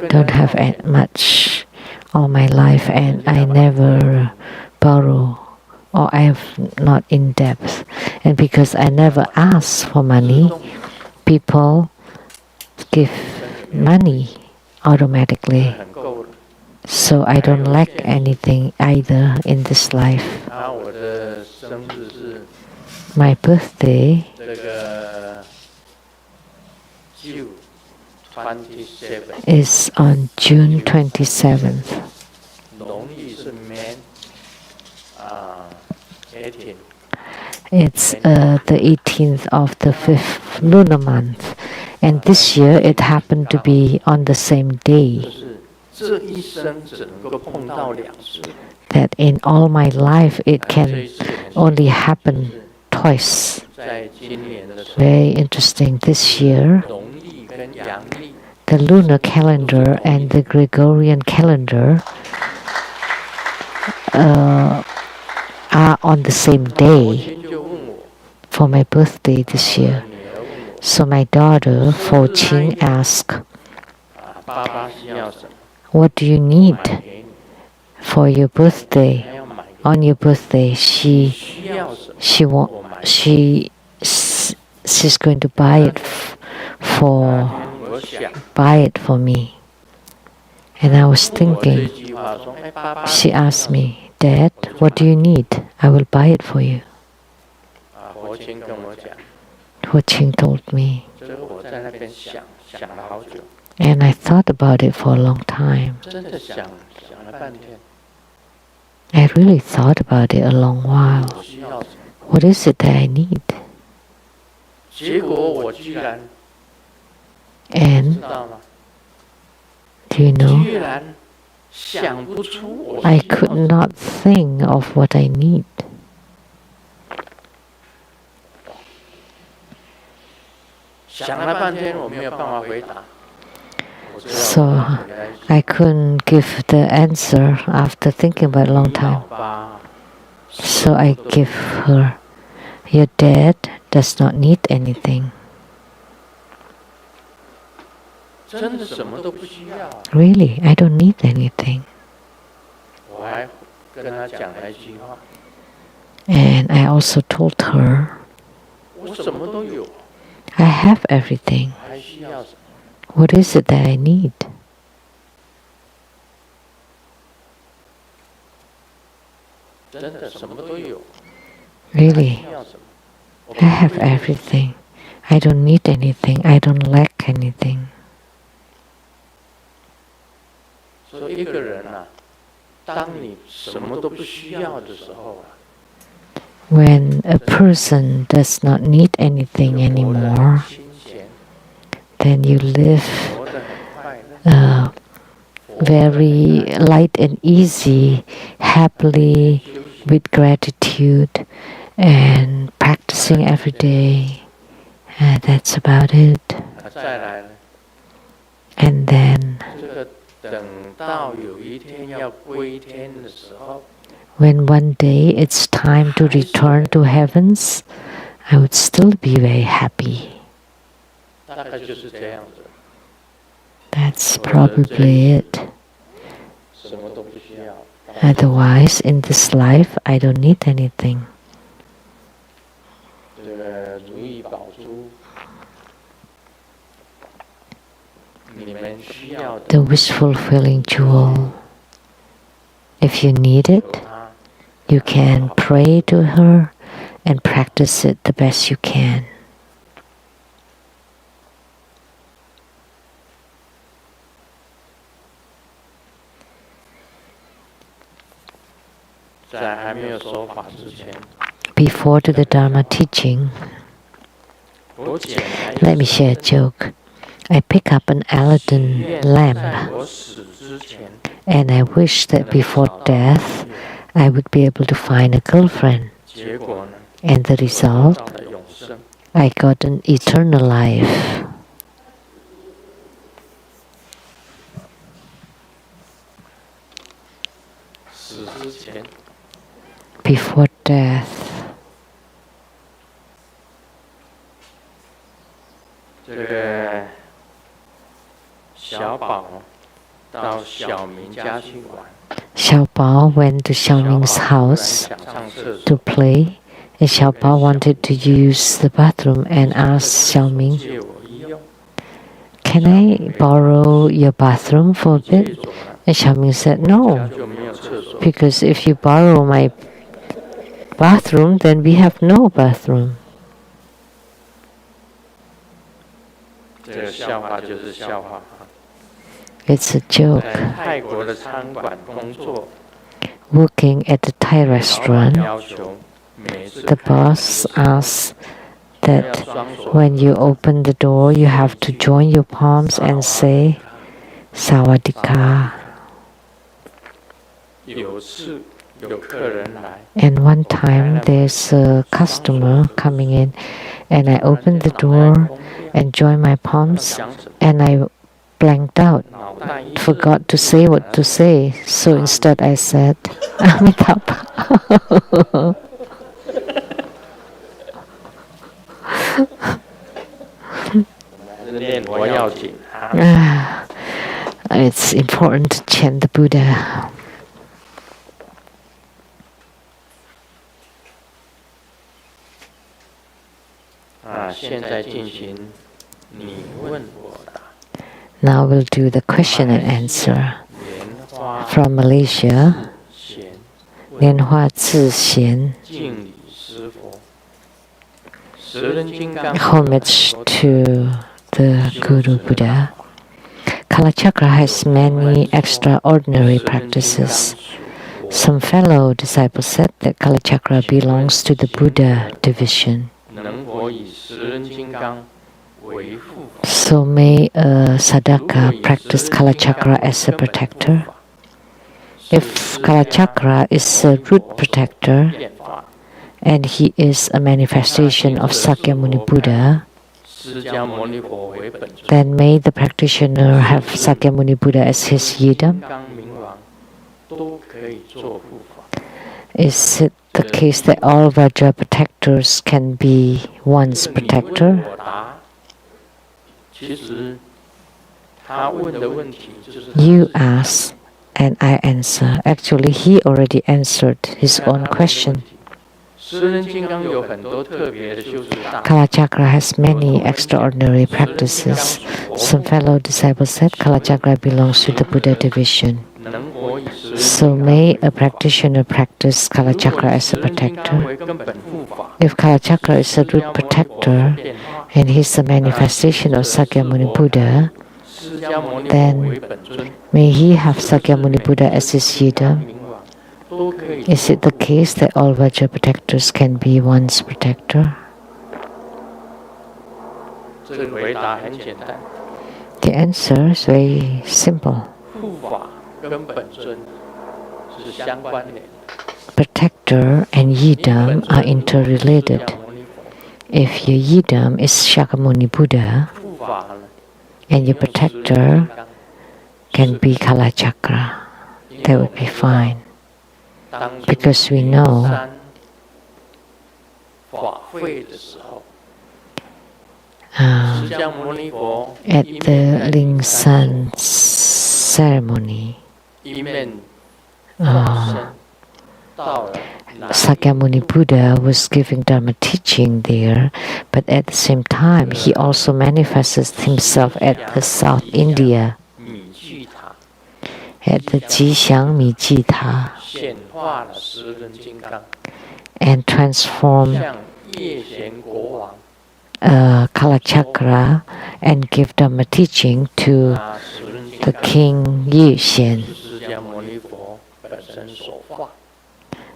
don't have much all my life, and I never borrow, or I have not in debt. And because I never ask for money, people give money automatically. So I don't lack anything either in this life. My birthday is on June 27th. It's the 18th of the 5th lunar month, and this year it happened to be on the same day. That in all my life it can only happen twice. Very interesting. This year, the lunar calendar and the Gregorian calendar are on the same day for my birthday this year. So my daughter, Fo Qing, asked, "What do you need for your birthday?" On your birthday, she she's going to buy it for me. And I was thinking, she asked me, Dad, what do you need? I will buy it for you. Ho Ching told me. And I thought about it for a long time. I really thought about it a long while. What is it that I need? And do you know, I could not think of what I need. So I couldn't give the answer after thinking about it a long time. So I give her, your dad does not need anything. Really, I don't need anything. And I also told her, I have everything. What is it that I need? Really, I have everything. I don't need anything. I don't lack anything. When a person does not need anything anymore, then you live very light and easy, happily, with gratitude, and practicing every day. That's about it. And then, when one day it's time to return to heavens, I would still be very happy. That's probably it. Otherwise, in this life, I don't need anything. The wish-fulfilling jewel. If you need it, you can pray to her and practice it the best you can. Before to the Dharma teaching, let me share a joke. I pick up an Aladdin lamp and I wish that before death I would be able to find a girlfriend. And the result, I got an eternal life. Before death, Xiaobao went to Xiaoming's house to play, and Xiaobao wanted to use the bathroom and asked Xiaoming, "Can I borrow your bathroom for a bit?" And Xiaoming said, "No, because if you borrow my bathroom, then we have no bathroom." It's a joke. Working at the Thai restaurant, the boss asks that when you open the door, you have to join your palms and say, "Sawadika." And one time there's a customer coming in, and I opened the door and joined my palms, and I blanked out, forgot to say what to say. So instead I said, "Amitabh." It's important to chant the Buddha. 现在进行你问我答。 Now we'll do the question and answer. From Malaysia, 莲花自贤 homage to the Guru Buddha. Kalachakra has many extraordinary practices. Some fellow disciples said that Kalachakra belongs to the Buddha division. So may a sadhaka practice Kalachakra as a protector? If Kalachakra is a root protector, and he is a manifestation of Sakyamuni Buddha, then may the practitioner have Sakyamuni Buddha as his yidam? Is it the case that all Vajra protectors can be one's protector? You ask and I answer. Actually, he already answered his own question. Kalachakra has many extraordinary practices. Some fellow disciples said Kalachakra belongs to the Buddha division. So may a practitioner practice Kalachakra as a protector? If Kalachakra is a root protector and he is a manifestation of Sakyamuni Buddha, then may he have Sakyamuni Buddha as his yidam? Is it the case that all Vajra protectors can be one's protector? The answer is very simple. Protector and yidam are interrelated. If your yidam is Shakyamuni Buddha, and your protector can be Kalachakra, that would be fine. Because we know at the Lingsan ceremony, Sakyamuni Buddha was giving Dharma teaching there, but at the same time he also manifested himself at the South India, at the Jixiang Mi Jita, and transformed Kalachakra and give Dharma teaching to the King Yi Xian.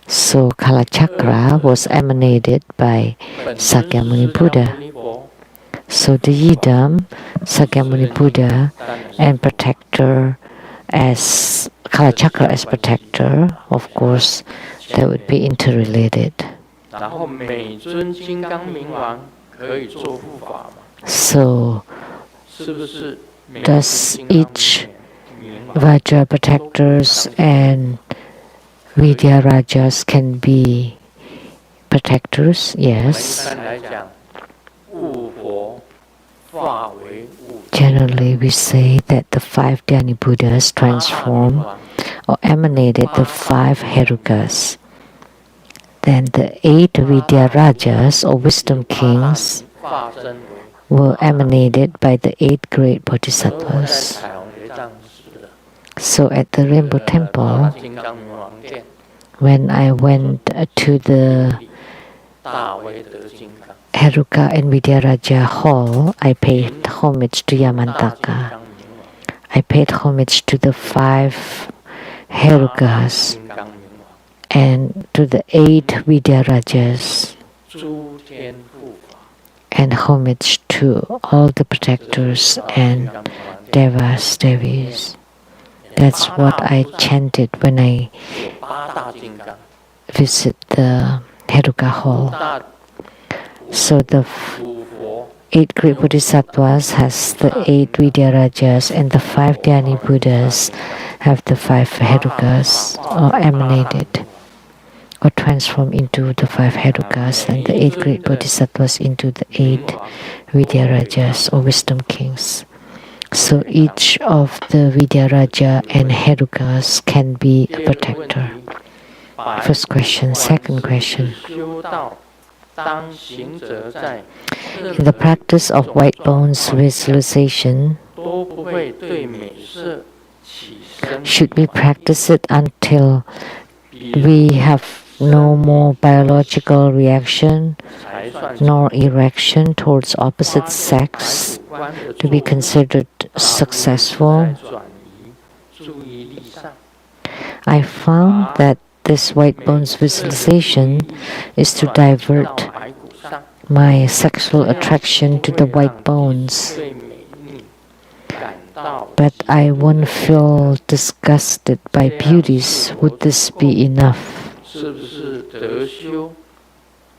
So Kalachakra was emanated by Sakyamuni Buddha. So the yidam, Sakyamuni Buddha, and protector as Kalachakra as protector, of course, that would be interrelated. So, does each Vajra protectors and Vidya Rajas can be protectors? Yes. Generally, we say that the 5 Dhyani Buddhas transformed or emanated the 5 Herukas. Then the 8 Vidya Rajas or wisdom kings were emanated by the 8 great bodhisattvas. So at the Rainbow Temple, when I went to the Heruka and Vidyaraja Hall, I paid homage to Yamantaka. I paid homage to the 5 Herukas and to the 8 Vidyarajas, and homage to all the protectors and devas, devis. That's what I chanted when I visit the Heruka Hall. So the 8 great bodhisattvas has the 8 Vidyarajas, and the 5 Dhyani Buddhas have the 5 Herukas, or emanated or transformed into the 5 Herukas, and the 8 great bodhisattvas into the 8 Vidyarajas or wisdom kings. So each of the Vidyaraja and Herukas can be a protector. First question. Second question. 当行者在 In the practice of white bones visualization, 都不会对美色起生 should we practice it until we have no more biological reaction 才算 nor erection towards opposite 发现 sex 白骨观的 to be 作用 considered 大部分是 successful? 在转移注意力上 I found that this white bones visualization is to 转移到 divert 白骨上 my sexual attraction to the white bones, 对美丽感到 but I won't feel disgusted by beauties. Would this be enough? 是不是得修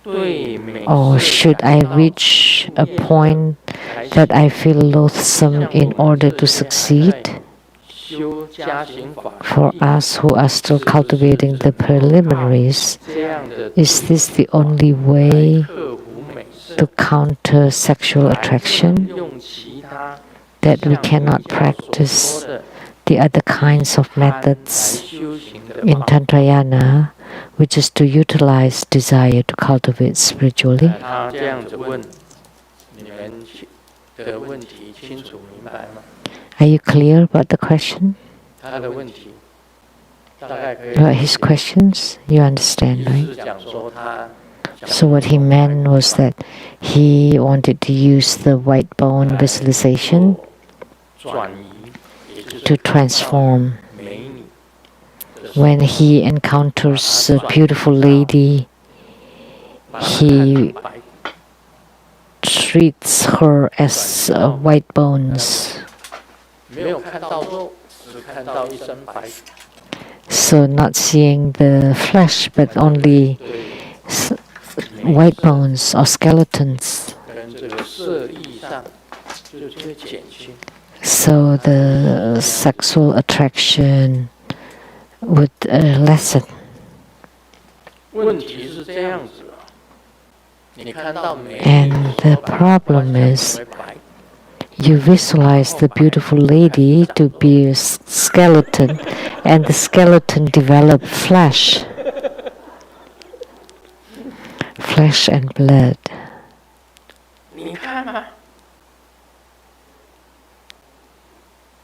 对美 Or 色 should 感 I 到 reach a 厌 point 才 that I feel loathsome in order to succeed? 修加行法 For us who are still cultivating the preliminaries, 这样的 is this the only way 克服美色 to counter sexual 还不能 attraction, 用其他 that we 像 cannot 儒家所 practice 说的 the other kinds of 来 methods 修行的 in 方法 Tantrayana, which is to utilize desire to cultivate spiritually? 他这样子问，你们的问题清楚明白吗？ Are you clear about the question? 他的问题大概可以 About his questions? You understand, 意 right? 思讲说他 So what he meant was that he wanted to use the white bone visualization 转移，也就是 to transform. 美女的 When he encounters a beautiful lady, 把她看成 he 白骨 treats her as white bones. 没有看到肉，只看到一身白骨。 So not seeing the flesh, but only 对 s- white bones or skeletons. 跟这个色意上就会减轻。 So the sexual attraction would lessen. 问题是这样子啊，你看到美 And the problem is, you visualize the beautiful lady to be a skeleton, and the skeleton develop flesh and blood. 你看嘛，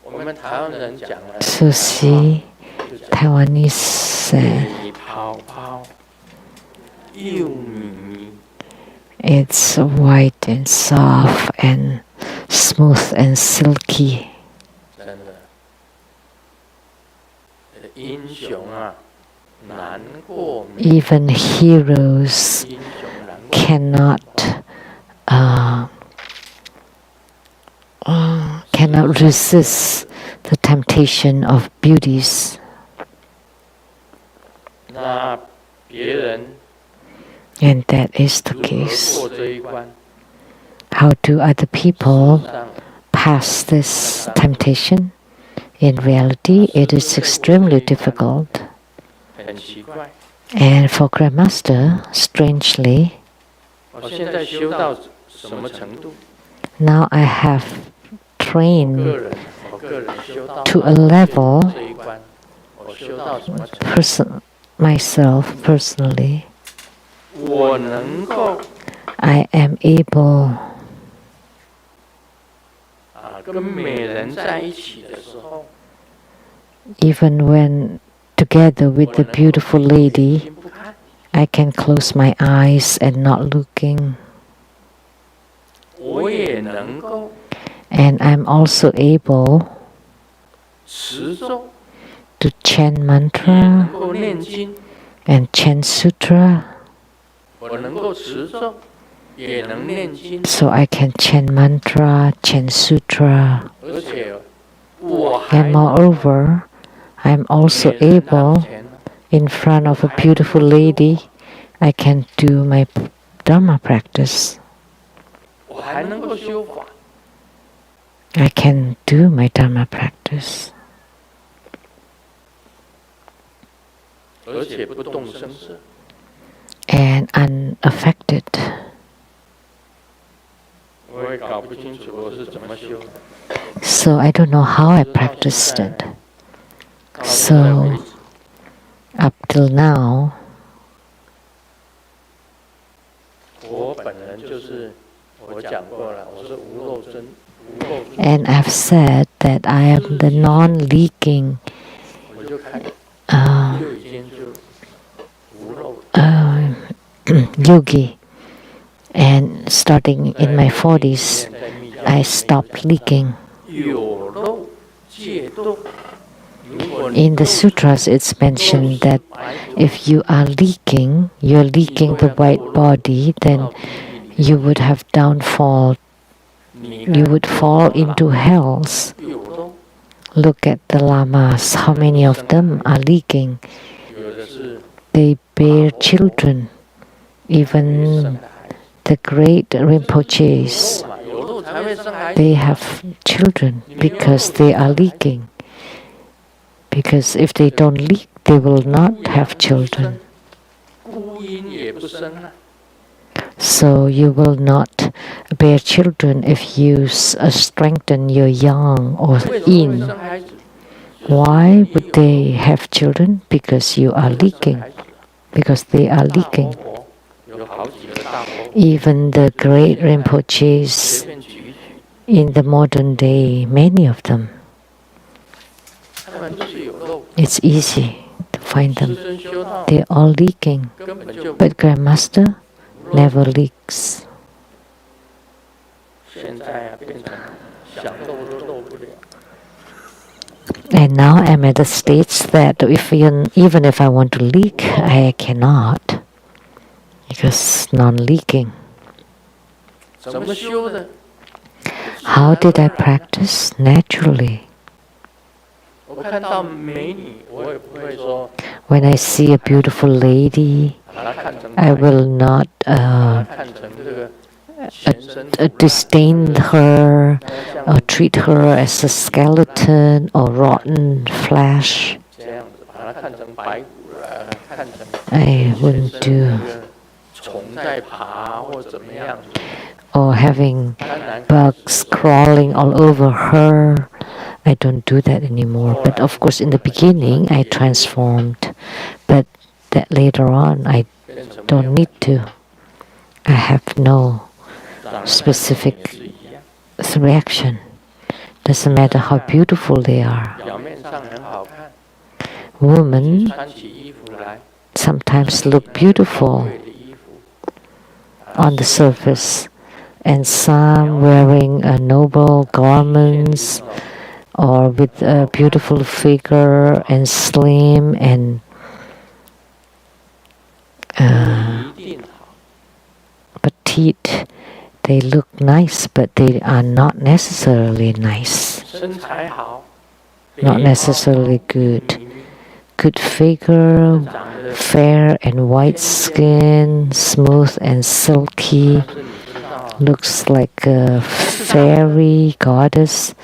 我们台湾人讲了， So see, Taiwanese said, 你泡泡又迷， it's white and soft and smooth and silky. 真的，英雄啊，难过美， Even heroes 英雄难过。 cannot cannot resist the temptation of beauties. 那别人 And that is the 如何 case. 过这一关？ How do other people 上 pass this temptation? In reality, it is extremely difficult. 很奇怪。 And for Grandmaster, strangely, 我现在修到什么程度？ now I have 个 trained 人修到 to a level 这一关，我修到什么程度？ myself personally. 我能够 I am able 跟美人在一起的时候， even when together with the beautiful 眼 lady, 睛不看， I can close my eyes and not looking. 我也能够 And I'm also able 持咒， to chant 也 mantra 能够念经， and chant sutra. 我能够持咒，也能念经， So I can chant mantra, chant sutra. 而且我还 And moreover, I'm also 美人当 able, 前 in front of a beautiful lady, I can do my Dharma practice. 我还能够修法， I can do my Dharma practice. 而且不动声色。 And unaffected. 我也搞不清楚我是怎么修的。 So I don't know how I practiced it. 到现在为 So 止， up till now, And I've said that I am the non-leaking yogi. And starting in my 40s, I stopped leaking. In the sutras, it's mentioned that if you are leaking, you're leaking the white body, then you would have downfall. You would fall into hells. Look at the lamas. How many of them are leaking? They bear children. Even the great Rinpoches, they have children because they are leaking. Because if they don't leak, they will not have children. So you will not bear children if you strengthen your yang or yin. Why would they have children? Because you are leaking. Because they are leaking. Even the great Rinpoches in the modern day, many of them, it's easy to find them. They're all leaking. But Grandmaster never leaks. And now I'm at the stage that even if I want to leak, I cannot. Because non-leaking. How did I practice? Naturally. When I see a beautiful lady, I will not disdain her or treat her as a skeleton or rotten flesh. I wouldn't do. Or having bugs crawling all over her. I don't do that anymore. But of course, in the beginning, I transformed. But that later on, I don't need to. I have no specific reaction. Doesn't matter how beautiful they are. Women sometimes look beautiful on the surface, and some wearing noble garments or with a beautiful figure and slim and petite. They look nice, but they are not necessarily nice. Not necessarily good. Good figure, fair and white skin, smooth and silky. Looks like a fairy goddess,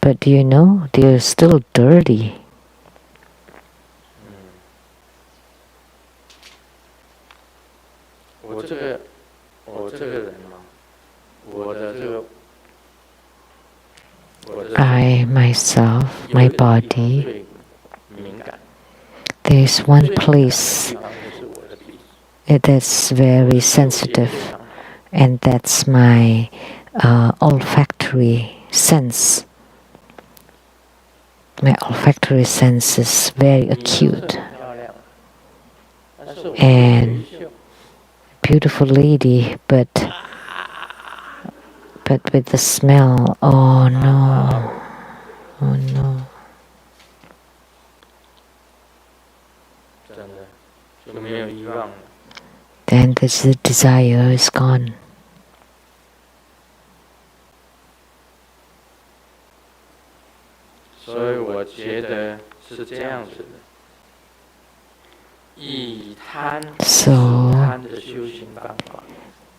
but do you know, they're still dirty. I, myself, my body, there's one place that's very sensitive, and that's my olfactory sense. My olfactory sense is very acute. And beautiful lady, but with the smell, oh no, oh no. Then the desire is gone. So,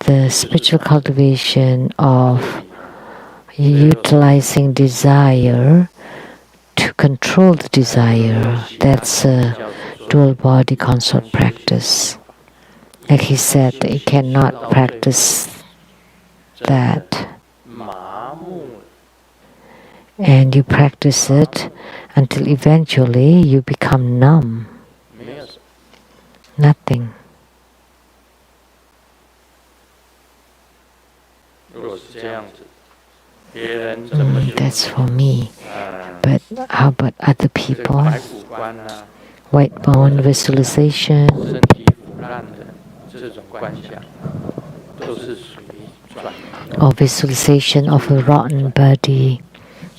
the spiritual cultivation of utilizing desire to control the desire, that's a dual body consort practice. Like he said, you cannot practice that. And you practice it until eventually you become numb. Nothing. 是这样子，别人怎么修 That's for me. But how about other 这个 people? 白骨观啊， White bone visualization 身体腐烂的这种观想，都是属于转移。 or visualization of a rotten body.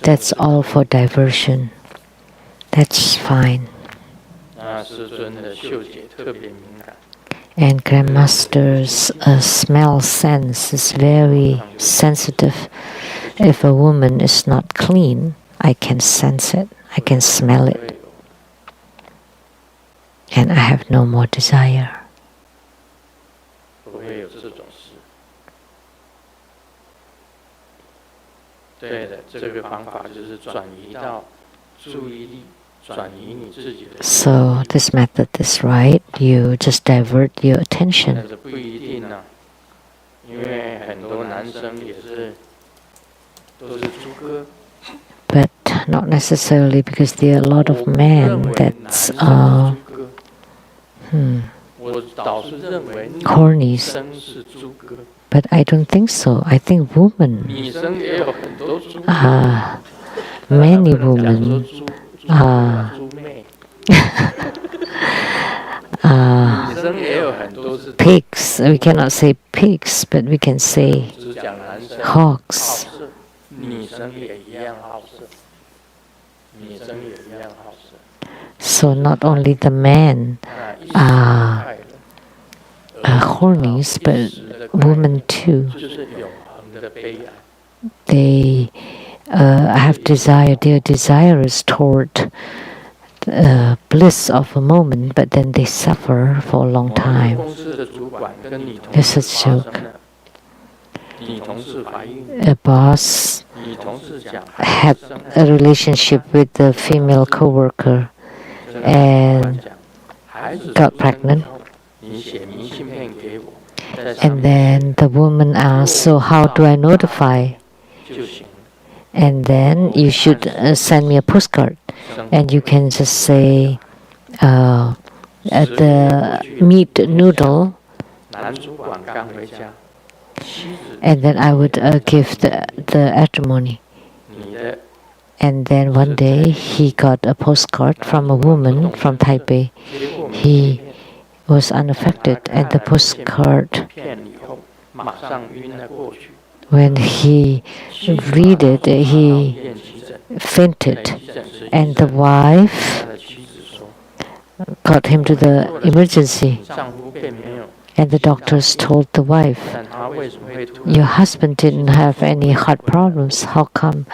That's all for diversion. That's fine. 那师尊的嗅觉特别敏感， And Grandmaster's smell sense is very sensitive. If a woman is not clean, I can sense it. I can smell it. And I have no more desire. 不会有这种事。对的，这个方法就是转移到注意力，转移你自己的。 So this method is right. You just divert your 但 attention. 是不一定啊，因为很多男生也是都是猪哥。 But not necessarily, because there are a lot of men that's 我倒是认为 horny. 女生是猪哥， But I don't think so. I think women, 女生也有很多猪。 many 不能讲说 women 猪猪妹，女生也有很多是 pigs. We cannot say pigs, but we can say 只讲男生 hogs. 好色，女生也一样好色，女生也一样好色。 So not only the men 那一时的快乐， are horny, but women too. 就是永恒的悲哀。 They have desire. Their desire is toward bliss of a moment, but then they suffer for a long 我们 time. 公司的主管跟女同 This 事 is 发 joke. 生了，女同事怀孕， A boss 女同事讲 had a relationship with the female coworker 跟 and 讲，孩子 got 出生以 pregnant. 后，你写明信片给我，在上 And 面 then the woman asked, "So how do I notify?" 就行了。 And then you should send me a postcard. And you can just say, at the meat noodle, 男主管刚回家，妻子 and then I would give the acrimony. 你的 And then one day he got a postcard from a woman from Taipei. 结果明 He was unaffected, and the postcard, 骗以后，马上晕了过去， when he read it, he 验急诊， fainted. 急诊室医 And the 生 wife 他的妻子说， got him to the emergency. 丈夫并没有， And the doctors told the wife, 但他为什么会突 "Your 然 husband didn't have any heart problems. How come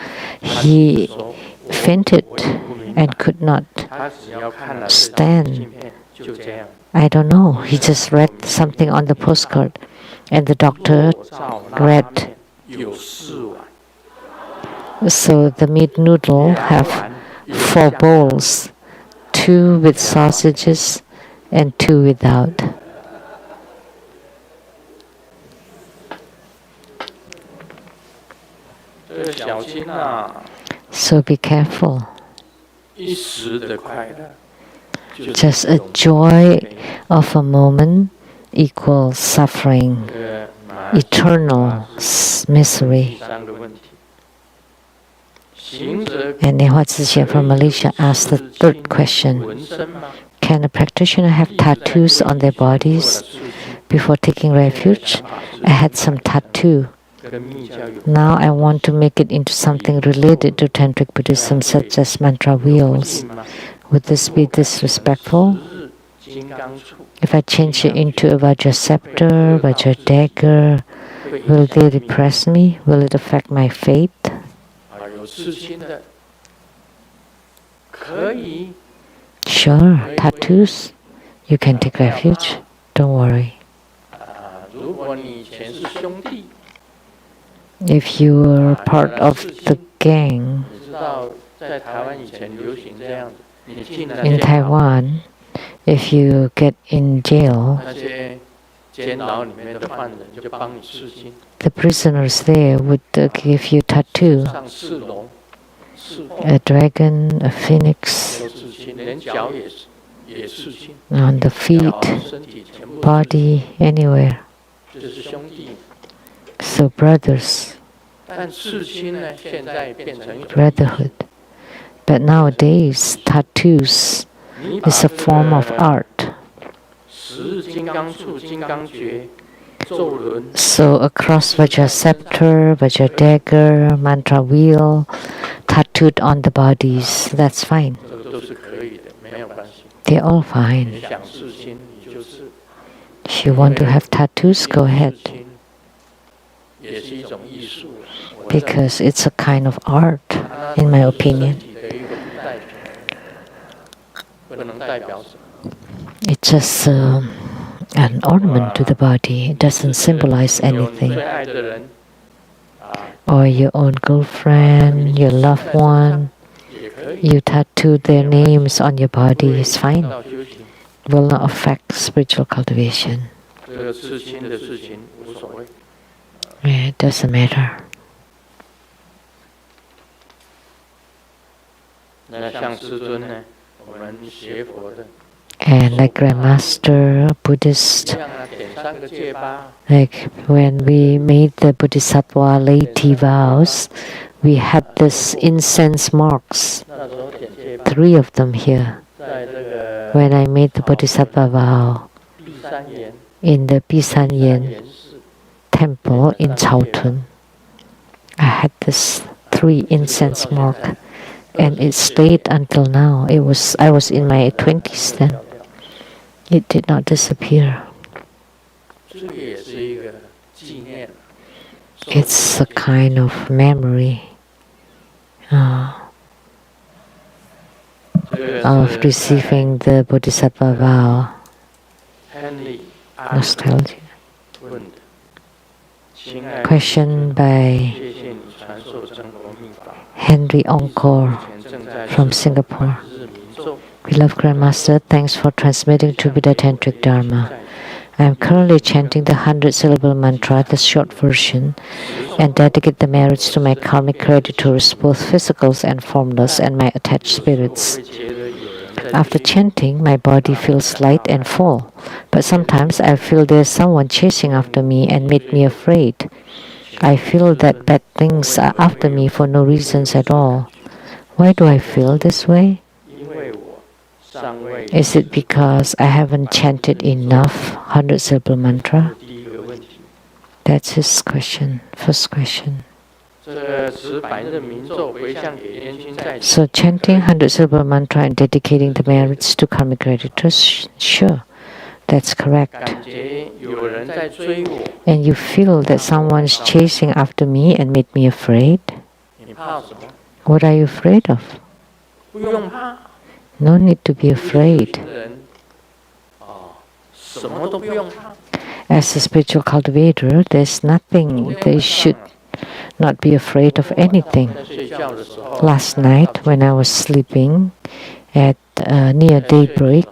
他 he 说， fainted 我也不明白 and could not 他只要看了这张 stand? 信片，就这样。 I don't know. He just read something on the postcard." And the doctor 肉燥拉 read, 面有4碗， so the meat noodle 2 have 碗有 4 酱 bowls, 2 with sausages and 2 without. 这个小心啊， So be careful. 一时的快乐，就是 Just a joy of a moment equals suffering, 这个马 eternal misery. 第3个问题，行者 And Nehua Zixian from Malaysia asked the third question. 纹身吗？ Can a practitioner have tattoos on their bodies before taking refuge? I had some tattoo. 跟密教有 Now I want to make it into something related to Tantric Buddhism, such as mantra wheels. 关系吗？ Would this be disrespectful? 日金刚杵 If I change it into a Vajra scepter, Vajra dagger, 会影 will 响 they 命 depress me? Will it affect my faith? 有刺青的，可以 Sure, tattoos. You can take refuge. Don't worry. 如果你以前是兄弟， If you were part of the gang 你知道在台湾以前流行这样子，你进了 in 监牢， Taiwan, if you get in jail, 那些监牢里面的犯人就帮你刺青， the prisoners there would give you tattoo, 上刺龙、刺凤 a dragon, a phoenix, 都刺青，连脚也刺青， on the 脚 feet, 身体全部刺青， body, anywhere. 就是兄弟。 So brothers, 但刺青呢，现在变成一种 brotherhood. But nowadays, tattoos is a form of art. 十日金刚杵、金刚诀、咒轮， So across Vajra scepter, Vajra dagger, mantra wheel, tattooed on the bodies, that's fine. 这个都是可以的，没有关系。 They're all fine. 你想刺青，你就刺。 If you want to have tattoos, go ahead. 刺青也是一种艺术， Because it's a kind of art, in my opinion. 身体的一个不能代表什么。 It's just an ornament to the body. It doesn't symbolize 有你 anything. 最爱的人， Or your own girlfriend, your loved one, 也可以 you tattoo their names on your body, it's fine. 到修行。 Will not affect spiritual cultivation. 这个刺青的事情无所谓。 It doesn't matter. 那像师尊呢，我们学佛的， And like Grandmaster, Buddhist, 这样啊，点3个戒疤， like when we made the Bodhisattva laity vows, we had this incense marks, 那时候点戒疤， 3 of them here. 在这个 When I made the Bodhisattva vow 第三岩 in the Pisanyen 岩寺， temple in Chaotun, I had this 3 incense mark, and it stayed until now. I was in my 20s then. It did not disappear. 这个也是一个纪念。 It's a kind of memory of receiving the Bodhisattva vow. Henry Nostalgia. 问的，亲爱的 Question by 谢谢你传授真佛密法， Henry Ongkor 目前正在 from Singapore. 日明咒， We love Grandmaster. Thanks for transmitting Tribhuda Tantric Dharma. I am currently chanting the 100-syllable mantra, the short version, and dedicate the merits to my karmic creditors, both physicals and formless, and my attached spirits. 会觉得有人在 After chanting, my body feels light and full, but sometimes I feel there's someone chasing after me and make me afraid. I feel that bad things are after me for no reasons at all. Why do I feel this way? 因为我尚未 Is it because I haven't chanted enough 100-syllable mantra? 第一个问题， That's his question, first question. 这个持百日明咒回向给冤亲债主， So chanting 100-syllable mantra and dedicating the merits to karmic creditors, sure, that's correct. 感觉有人在追我， And you feel that someone's chasing after me and made me afraid? 你怕什么？ What are you afraid of? 不用怕， No need to be afraid. 人什么都不用怕。 As a spiritual cultivator, there's nothing they should not be afraid of anything. 在睡觉的时候， Last night, when I was sleeping at near daybreak,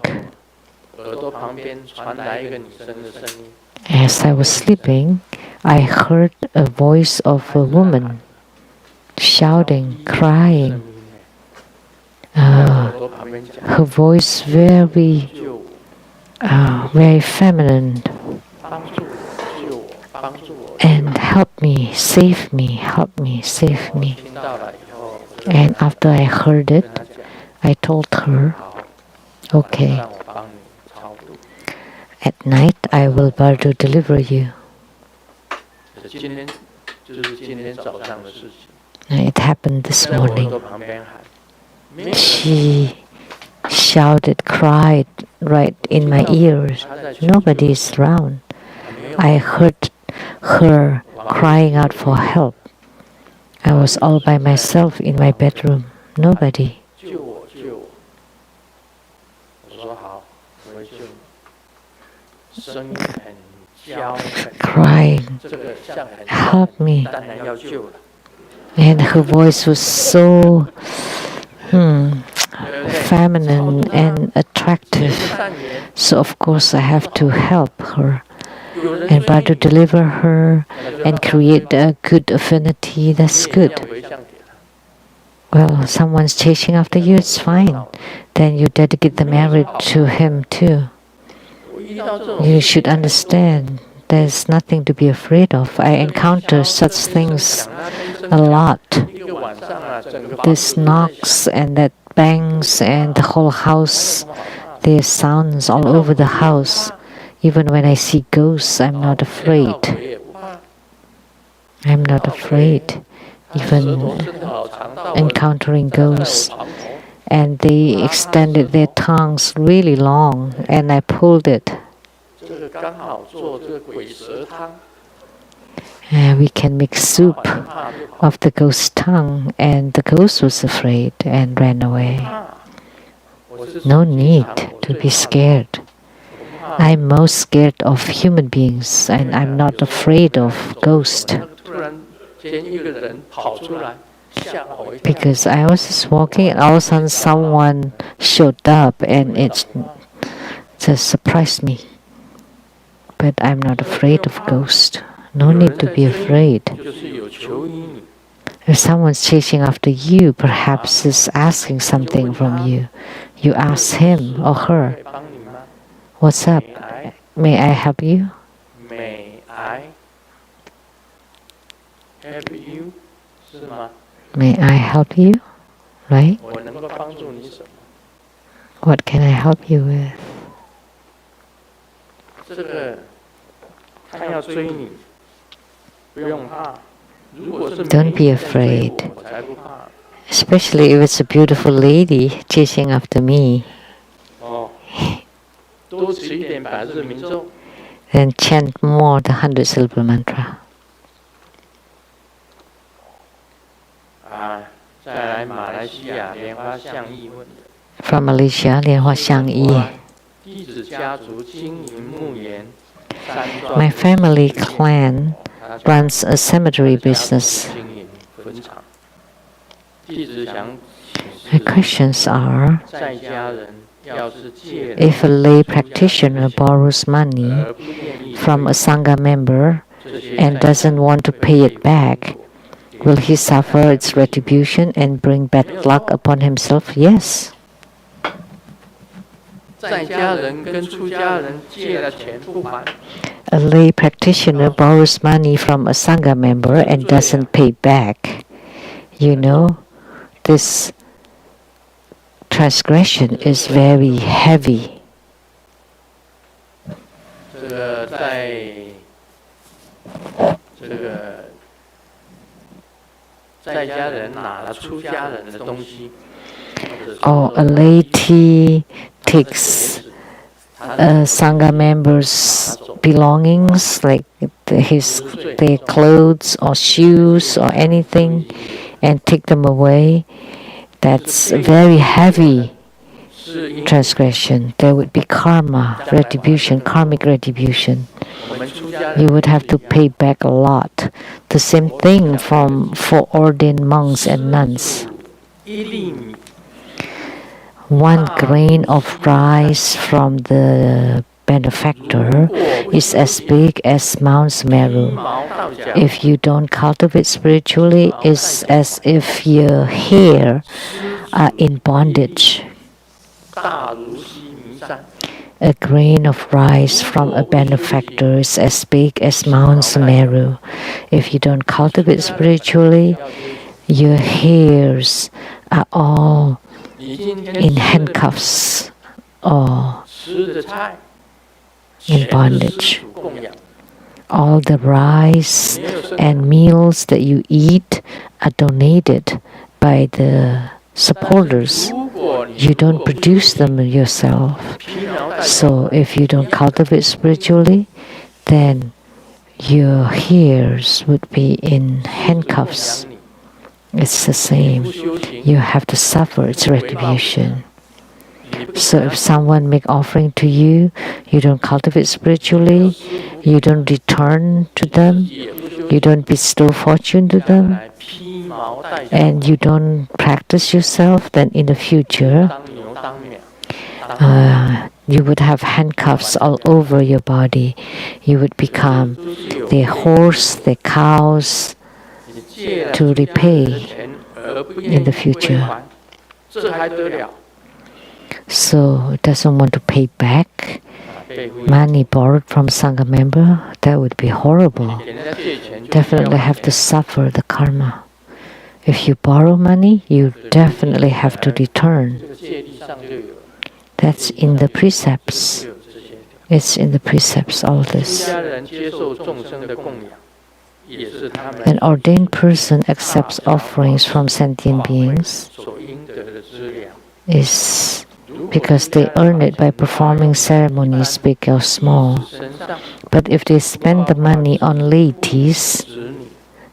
耳朵旁边传来一个女生的声音， as I was sleeping, I heard a voice of a woman shouting, crying. 耳朵旁边讲 Her voice very, 救我， very feminine, 帮助我，救我，帮助我。 and help me, save me, help me, save me. 听到了以后，我就 And after I heard 跟 it, 她讲， I told her, 好， okay, 让我帮你超度。 at night I will Bardo deliver you. 今天就是今天早上的事情， It happened this 在我耳朵 morning. 旁边喊，没有人 She shouted, cried right in my ears. Nobody is around. 没有 I heard her crying out for help. I was all by myself in my bedroom. Nobody. 救我，救我！我说好，我会救你。声音很娇，很 Crying, 这个像很 help me. 当然要救了。 And her voice was so feminine and attractive. 善言， So of course I have to help her 有人 and 追 try to 你， deliver her 那就 and 让他 create a good affinity. That's 你也 good. 要回向给他。 Well, someone's chasing after you, it's fine. Then you dedicate the merit to him too. 我遇到这种 You should understand there's nothing to be afraid of. I encounter such things a lot. This knocks and that bangs and the whole house. There's sounds all over the house. Even when I see ghosts, I'm not afraid. I'm not afraid. Even encountering ghosts. And they extended their tongues really long, and I pulled it. We can make soup of the ghost tongue, and the ghost was afraid and ran away. No need to be scared. I'm most scared of human beings, and I'm not afraid of ghosts. Because I was just walking and all of a sudden someone showed up and it just surprised me. But I'm not afraid of ghosts. No need to be afraid. If someone's chasing after you, perhaps is asking something from you, you ask him or her, "What's up? May I help you?" May I help you? May I help you? Right? What can I help you with? Don't be afraid. Especially if it's a beautiful lady chasing after me. Then chant more the 100-syllable mantra. From Malaysia, Lian Hua Xiang Yi. My family clan runs a cemetery business. My questions are, if a lay practitioner borrows money from a Sangha member and doesn't want to pay it back, will he suffer its retribution and bring bad luck upon himself? Yes. A lay practitioner borrows money from a Sangha member and doesn't pay back. You know, this transgression is very heavy. Or a laity takes a Sangha member's belongings, like their clothes or shoes or anything, and take them away. That's very heavy transgression. There would be karma, retribution, karmic retribution. You would have to pay back a lot. The same thing for ordained monks and nuns. 1 grain of rice from the benefactor is as big as Mount Meru. If you don't cultivate spiritually, it's as if your hair are in bondage. A grain of rice from a benefactor is as big as Mount Meru. If you don't cultivate spiritually, your hairs are all in handcuffs or in bondage. All the rice and meals that you eat are donated by the supporters. You don't produce them yourself. So if you don't cultivate spiritually, then your hairs would be in handcuffs. It's the same. You have to suffer its retribution. So if someone make offering to you, you don't cultivate spiritually, you don't return to them, you don't bestow fortune to them, and you don't practice yourself, then in the future, you would have handcuffs all over your body. You would become the horse, the cows, to repay in the future. So it doesn't want to pay back money borrowed from Sangha member. That would be horrible. Definitely have to suffer the karma. If you borrow money, you definitely have to return. That's in the precepts. It's in the precepts, all this. An ordained person accepts offerings from sentient beings is because they earn it by performing ceremonies big or small. But if they spend the money on laities,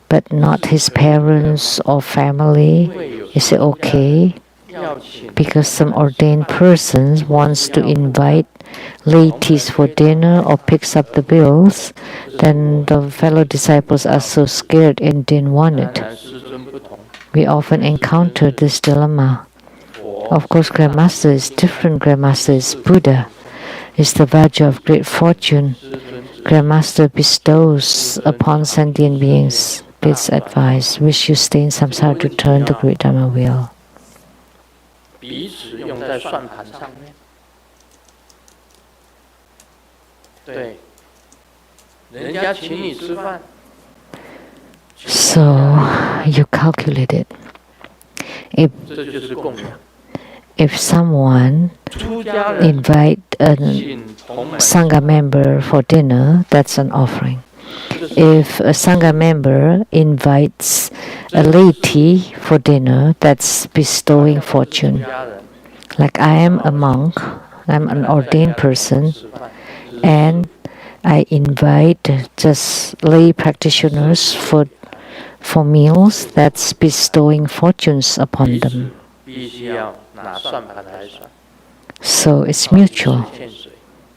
but not his parents or family, is it okay? Because some ordained person wants to invite laities for dinner or picks up the bills, then the fellow disciples are so scared and didn't want it. We often encounter this dilemma. Of course, Grandmaster is different. Grandmaster is Buddha. It's the Vajra of great fortune. Grandmaster bestows upon sentient beings this advice: wish you stay in samsara to turn the great Dharma wheel. 彼此用在算盘上面。对，人家请你吃饭。So you calculate it. 这就是供养。If someone invite a Sangha member for dinner, that's an offering. If a Sangha member invites a laity for dinner, that's bestowing fortune. Like I am a monk, I'm an ordained person, and I invite just lay practitioners for meals, that's bestowing fortunes upon them. So it's mutual,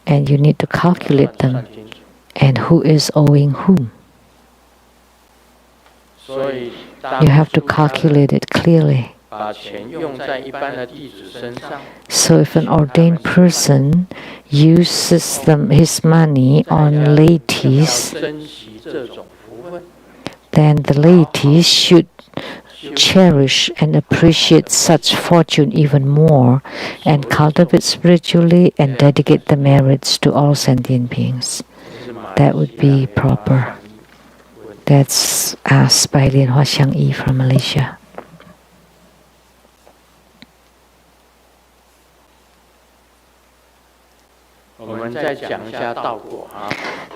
and you need to calculate them. And who is owing whom? You have to calculate it clearly. So if an ordained person uses his money on laities, then the laities should cherish and appreciate such fortune even more and cultivate spiritually and dedicate the merits to all sentient beings. That would be proper. That's asked by Lian Hua Xiang Yi from Malaysia.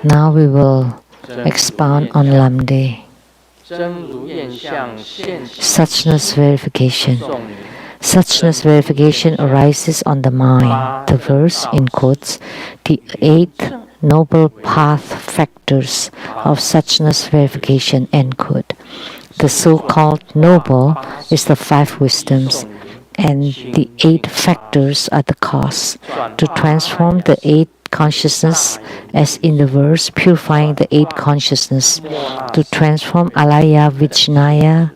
Now we will expound on Lamdre. Suchness verification. Suchness verification arises on the mind. The verse, in quotes, the 8 noble path factors of suchness verification, end quote. The so-called noble is the 5 wisdoms, and the 8 factors are the cause to transform the 8 consciousness, as in the verse, purifying the 8 consciousness, to transform alaya vijnaya,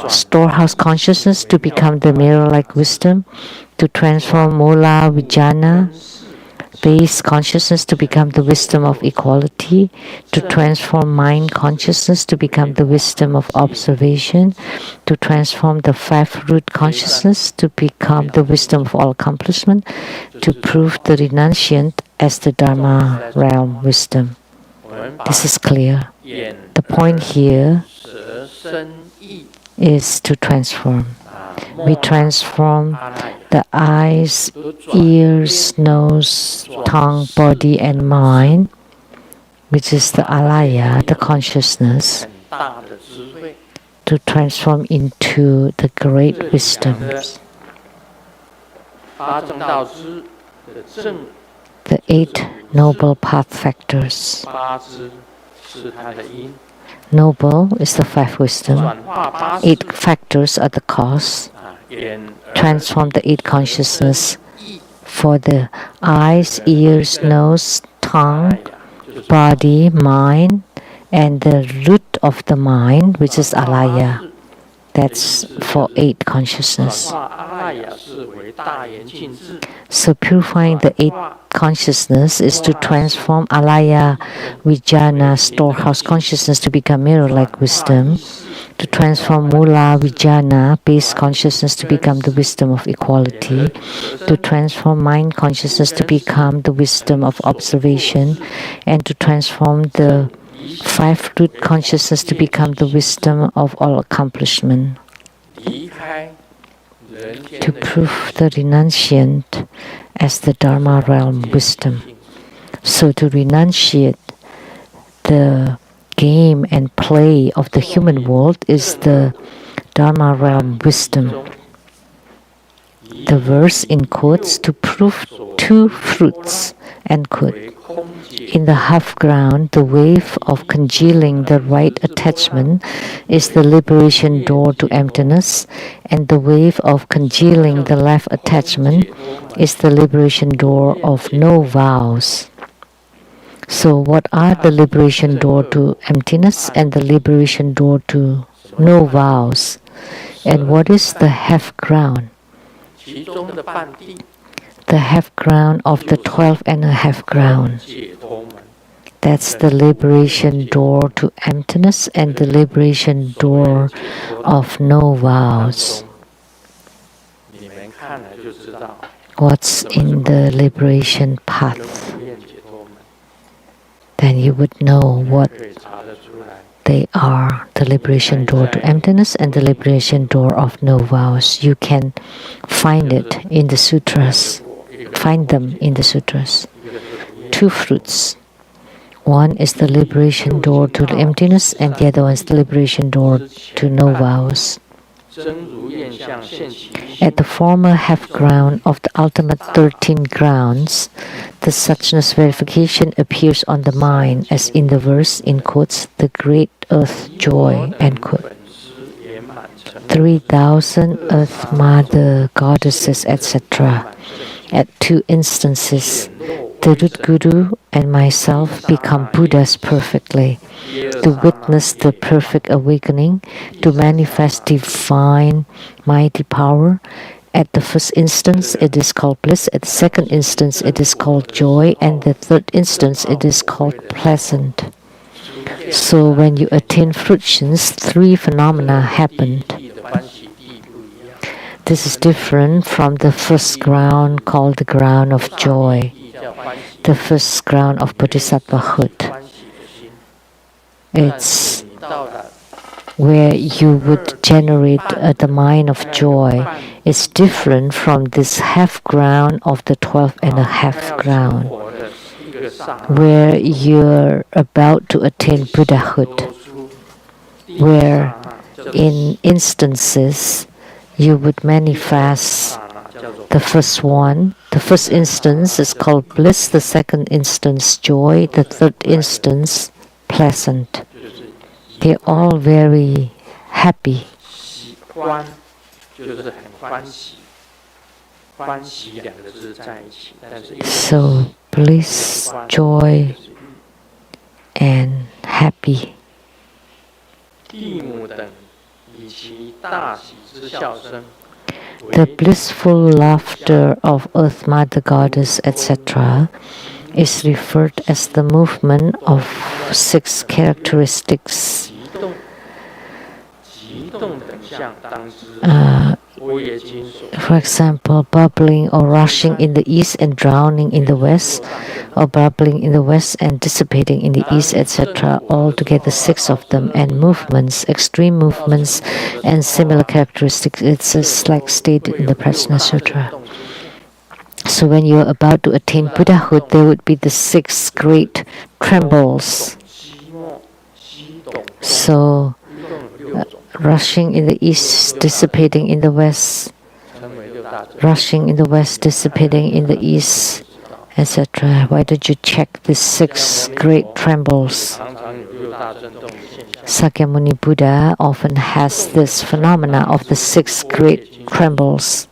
storehouse consciousness, to become the mirror-like wisdom, to transform mula vijnana, base consciousness, to become the wisdom of equality, to transform mind consciousness, to become the wisdom of observation, to transform the 5 root consciousness, to become the wisdom of all accomplishment, to prove the renunciant as the Dharma realm wisdom. This is clear. The point here is to transform. We transform the eyes, ears, nose, tongue, body, and mind, which is the alaya, the consciousness, to transform into the great wisdoms. The 8 noble path factors. Noble is the 5 wisdom. 8 factors are the cause. Transform the 8 consciousness for the eyes, ears, nose, tongue, body, mind, and the root of the mind, which is alaya. That's for 8 consciousness. So purifying the 8 consciousness is to transform alaya vijnana, storehouse consciousness, to become mirror-like wisdom, to transform mula vijnana, base consciousness, to become the wisdom of equality, to transform mind consciousness to become the wisdom of observation, and to transform the 5 root consciousness to become the wisdom of all accomplishment. to prove the renunciant as the Dharma realm wisdom. So to renunciate the game and play of the human world is the Dharma realm wisdom. The verse in quotes to prove two fruits, end quote. In the half ground, the wave of congealing the right attachment is the liberation door to emptiness, and the wave of congealing the left attachment is the liberation door of no vows. So what are the liberation door to emptiness and the liberation door to no vows? And what is the half ground? The half ground of the 12 and a half ground. That's the liberation door to emptiness and the liberation door of no vows. What's in the liberation path? Then you would know what they are, the liberation door to emptiness and the liberation door of no vows. You can find it in the sutras. Find them in the sutras. Two fruits. One is the liberation door to the emptiness, and the other one is the liberation door to no vows. At the former half ground of the ultimate 13 grounds, the suchness verification appears on the mind, as in the verse in quotes, the great earth joy, end quote. 3,000 earth mother goddesses, etc. At two instances, the root guru and myself become Buddhas perfectly, to witness the perfect awakening, to manifest divine mighty power. At the first instance, it is called bliss. At the second instance, it is called joy. And the third instance, it is called pleasant. So when you attain fruitions, three phenomena happened. This is different from the first ground called the ground of joy, the first ground of bodhisattvahood. It's where you would generate the mind of joy. It's different from this half ground of the 12 and a half ground, where you're about to attain Buddhahood, where in instances you would manifest the first one. The first instance is called bliss, the second instance joy, the third instance pleasant. They're all very happy. So bliss, joy, and happy. The blissful laughter of Earth Mother Goddess, etc., is referred as the movement of 6 characteristics. For example, bubbling or rushing in the east and drowning in the west, or bubbling in the west and dissipating in the east, etc. Altogether 6 of them, and movements, extreme movements, and similar characteristics. It's just like stated in the Prajna Sutra. So when you're about to attain Buddhahood, there would be the 6 great trembles. So rushing in the east, dissipating in the west, rushing in the west, dissipating in the east, etc. Why don't you check the 6 great trembles? Sakyamuni Buddha often has this phenomena of the 6 great trembles.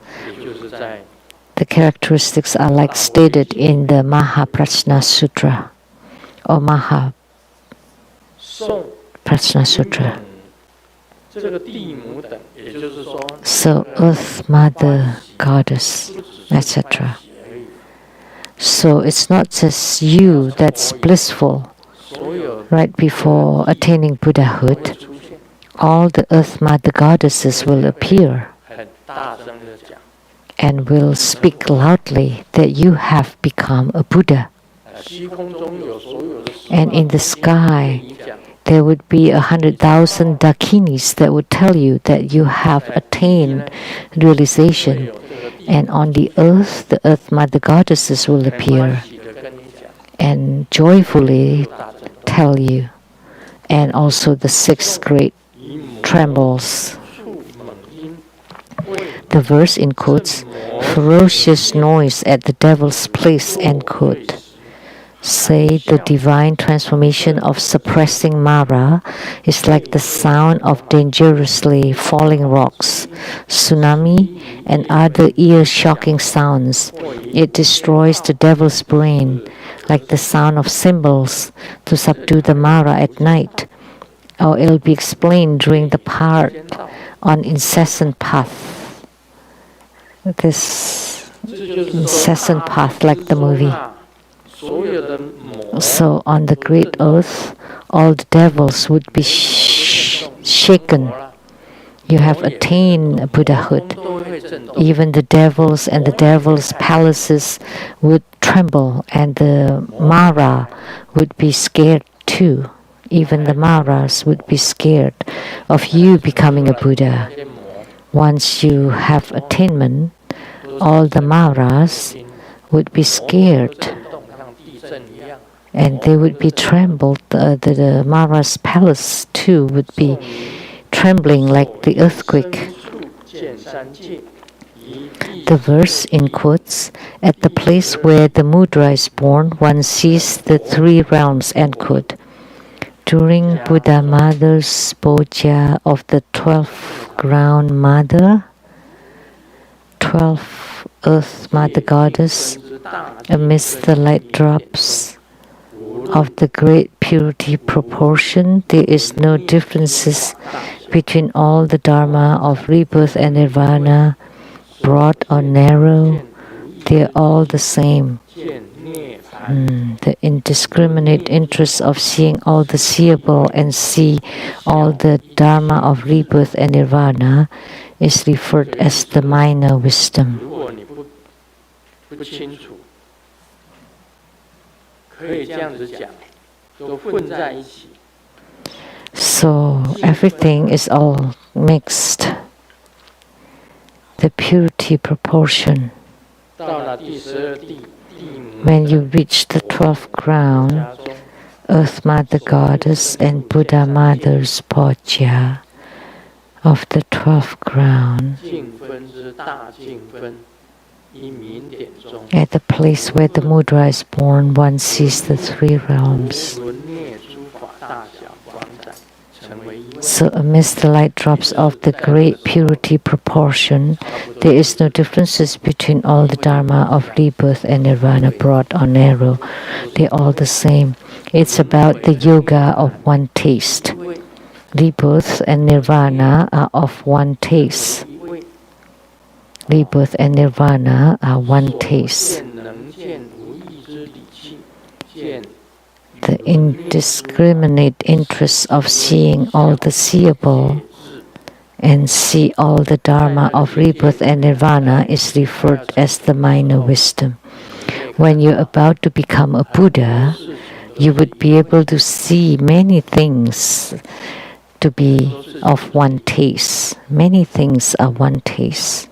The characteristics are like stated in the Mahaprajna Sutra or Mahaprajna Sutra. So Earth Mother Goddess, etc. So it's not just you that's blissful. Right before attaining Buddhahood, all the Earth Mother Goddesses will appear and will speak loudly that you have become a Buddha. And in the sky, there would be 100,000 dakinis that would tell you that you have attained realization. And on the earth mother goddesses will appear and joyfully tell you. And also the sixth grade trembles. The verse in quotes, ferocious noise at the devil's place, end quote. Say the divine transformation of suppressing Mara is like the sound of dangerously falling rocks, tsunami, and other ear-shocking sounds. It destroys the devil's brain, like the sound of cymbals to subdue the Mara at night. Or it'll be explained during the part on incessant path. This incessant path, like the movie. So on the great earth, all the devils would be shaken. You have attained Buddhahood. Even the devils and the devils' palaces would tremble, and the Mara would be scared too. Even the Maras would be scared of you becoming a Buddha. Once you have attainment, all the Maras would be scared. And they would be trembled. The Mara's palace too would be trembling like the earthquake. The verse in quotes, at the place where the mudra is born, one sees the three realms, end quote. During Buddha Mother's puja of the 12th ground mother, 12th earth mother goddess, amidst the light drops of the great purity proportion, there is no differences between all the dharma of rebirth and nirvana, broad or narrow. They are all the same. The indiscriminate interest of seeing all the seeable and see all the dharma of rebirth and nirvana is referred as the minor wisdom. So everything is all mixed. The purity proportion. When you reach the 12th ground, Earth Mother Goddess and Buddha Mother's puja of the 12th ground, at the place where the mudra is born, one sees the three realms. So amidst the light drops of the great purity proportion, there is no differences between all the dharma of rebirth and nirvana, broad or narrow. They're all the same. It's about the yoga of one taste. Rebirth and nirvana are of one taste. Rebirth and nirvana are one taste. The indiscriminate interest of seeing all the seeable and see all the dharma of rebirth and nirvana is referred as the minor wisdom. When you're about to become a Buddha, you would be able to see many things to be of one taste. Many things are one taste.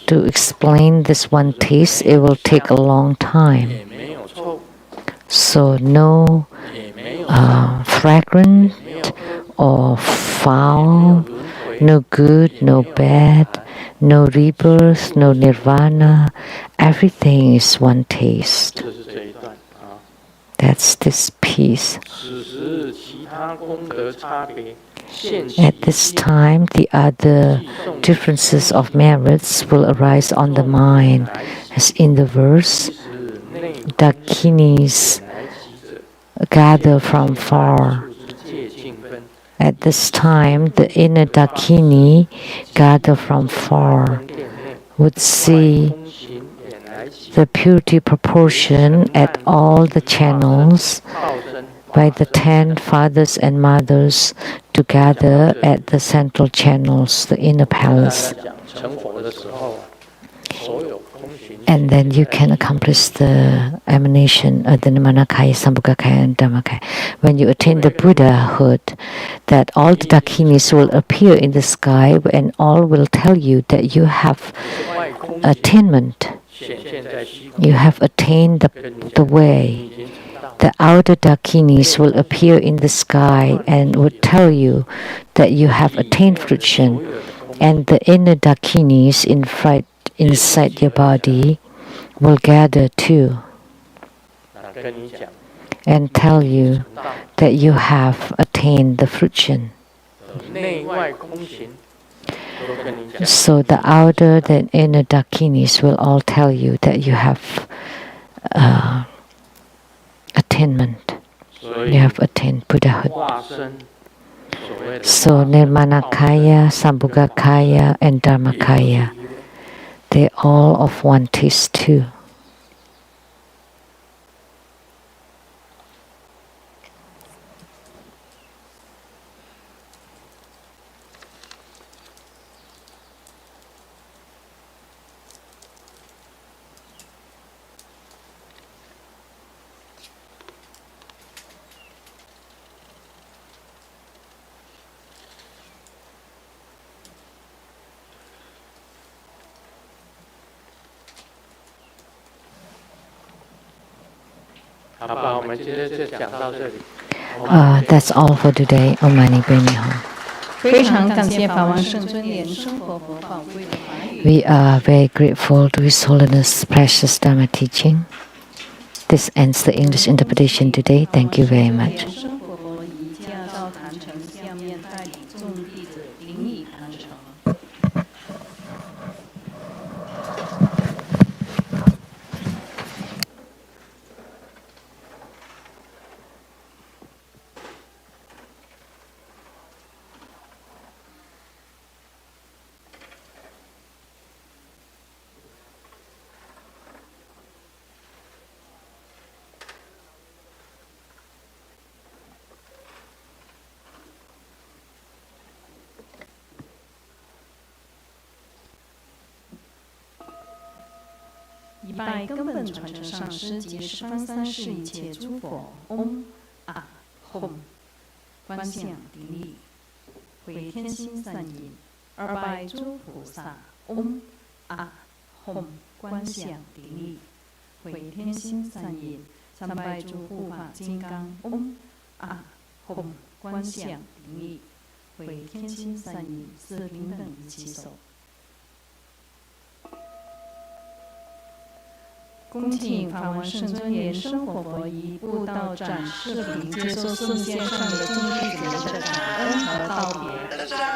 To explain this one taste, it will take a long time. So no fragrant or foul, no good, no bad, no rebirth, no nirvana. Everything is one taste. That's this piece. At this time, the other differences of merits will arise on the mind, as in the verse, Dakinis gather from far. At this time, the inner Dakini gather from far would see the purity proportion at all the channels by the 10 fathers and mothers together at the central channels, the inner palace. And then you can accomplish the emanation of the Nimanakaya, Sambhogakaya, and Dhammakaya. When you attain the Buddhahood, that all the Dakinis will appear in the sky and all will tell you that you have attainment. You have attained the way. The outer Dakinis will appear in the sky and will tell you that you have attained fruition. And the inner Dakinis inside your body will gather too and tell you that you have attained the fruition. So the outer and inner Dakinis will all tell you that you have attainment. You have attained Buddhahood. So Nirmanakaya, Sambhogakaya, and Dhammakaya, they're all of one taste too. That's all for today. Om Mani Padme Hum. 非常感谢法王圣尊莲生活佛宝贵的法语。 We are very grateful to His Holiness' precious Dharma teaching. This ends the English interpretation today. Thank you very much. 生活佛移驾到坛城，下面带领众弟子领以坛城。一拜根本传承上师及十方三世一切诸佛。嗡啊吽，观想顶礼，回天心三印。二拜诸菩萨。嗡啊吽，观想顶礼，回天心三印。三拜诸护法金刚。嗡啊吽，观想顶礼，回天心三印。四平等一起手。 恭请法王圣尊莲生活佛移步道展视频，接受圣线上的众弟子们的感恩和道别。 好，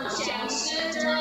想是这。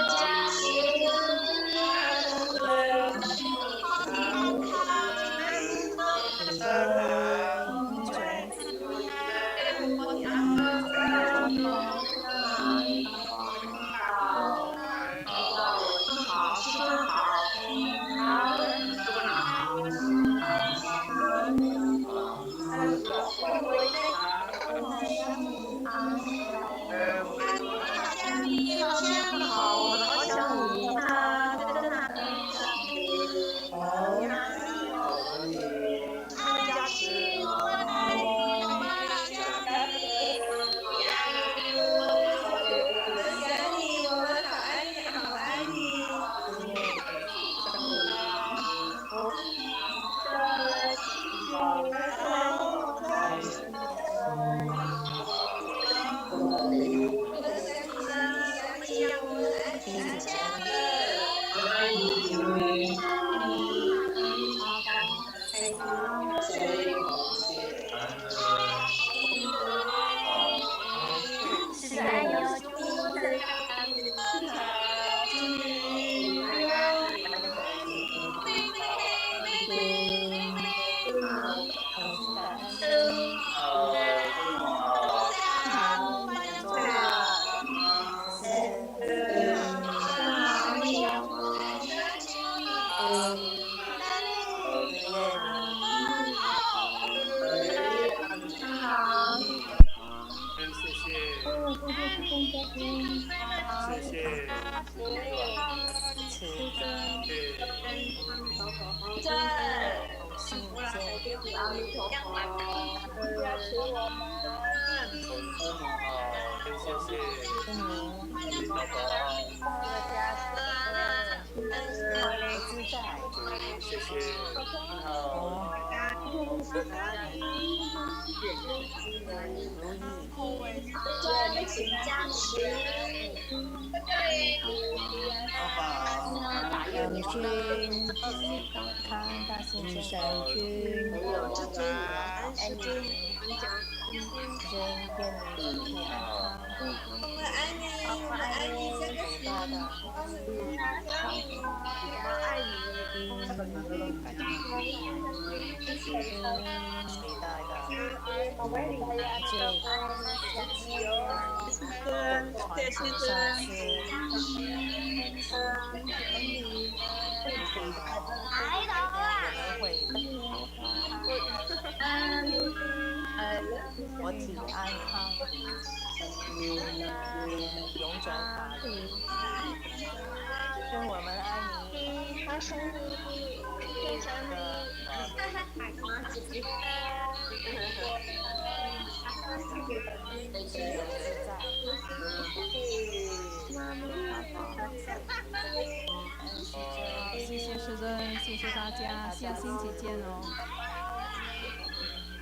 谢谢师尊，谢谢大家，下星期见哦。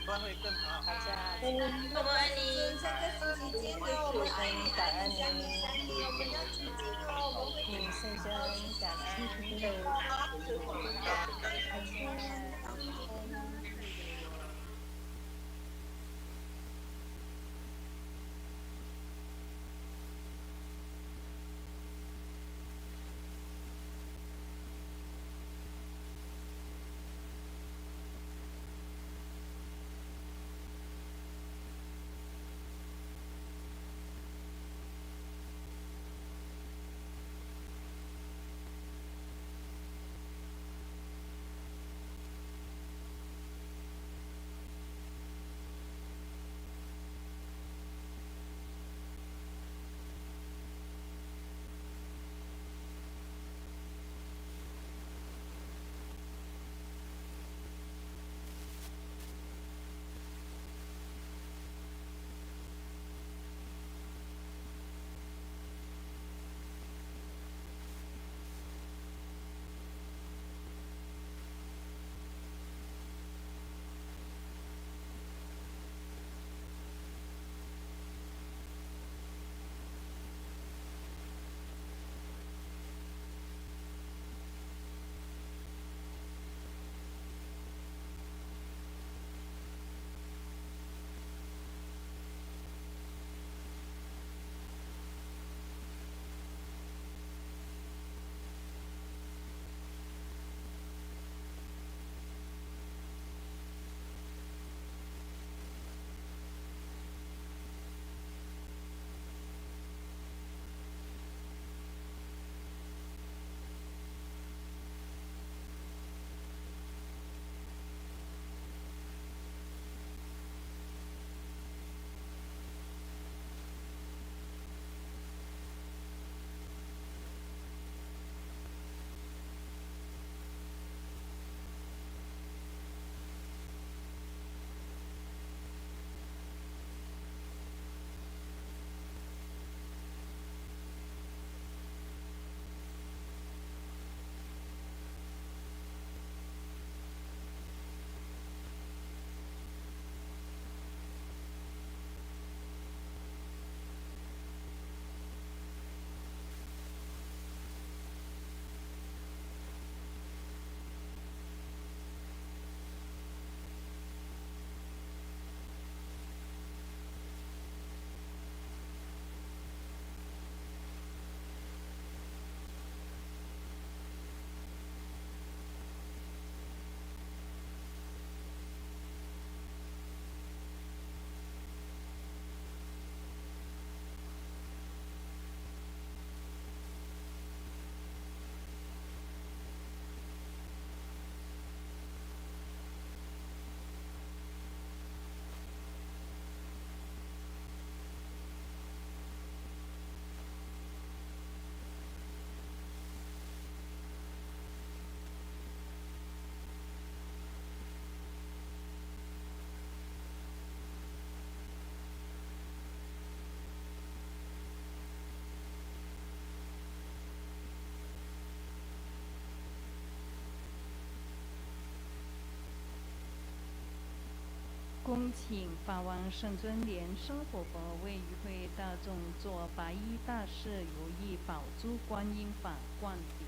我们爱你，下个星期见哦。我们爱你，爱你，下个星期我们要精进哦。我们会更好。恭请法王圣尊莲生活佛为与会大众做白衣大士如意宝珠观音法灌顶。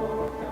Om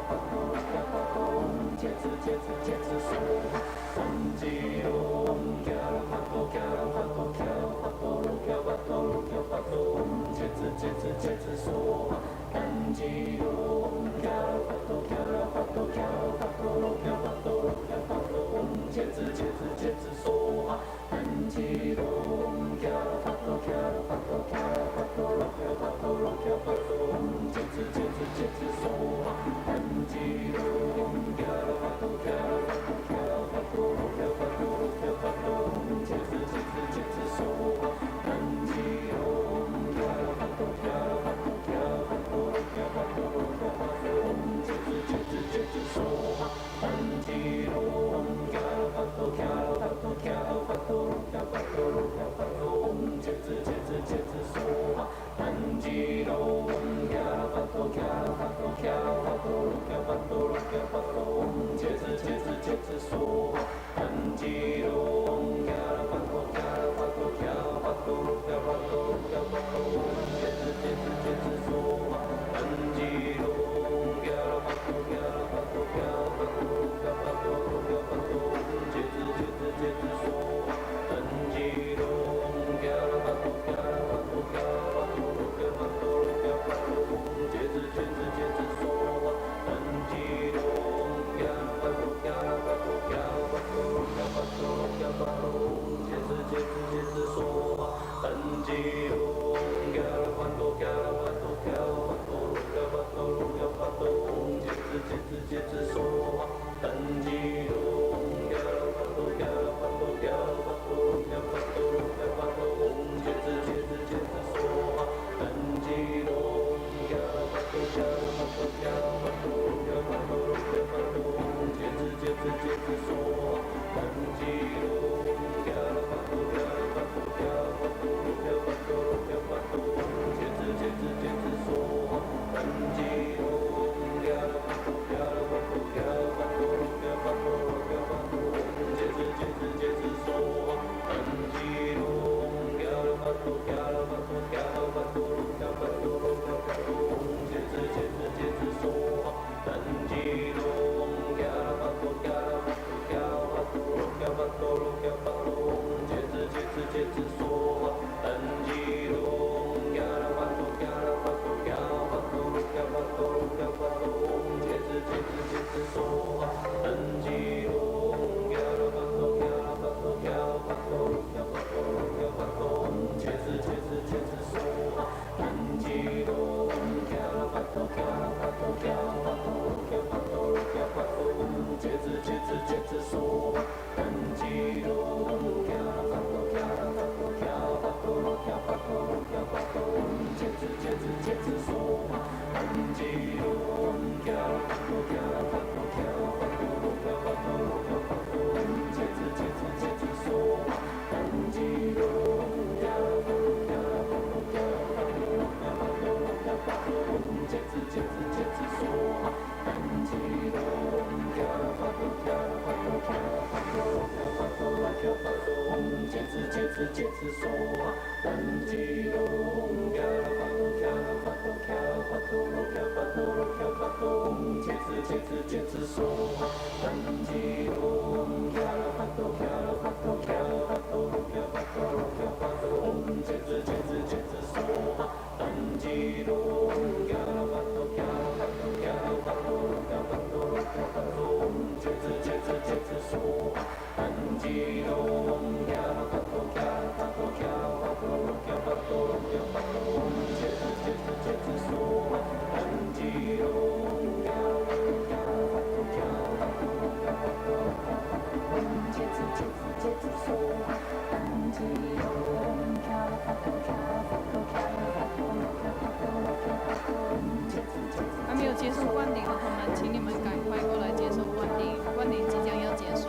还没有接受灌顶的同们，请你们赶快过来接受灌顶，灌顶即将要结束。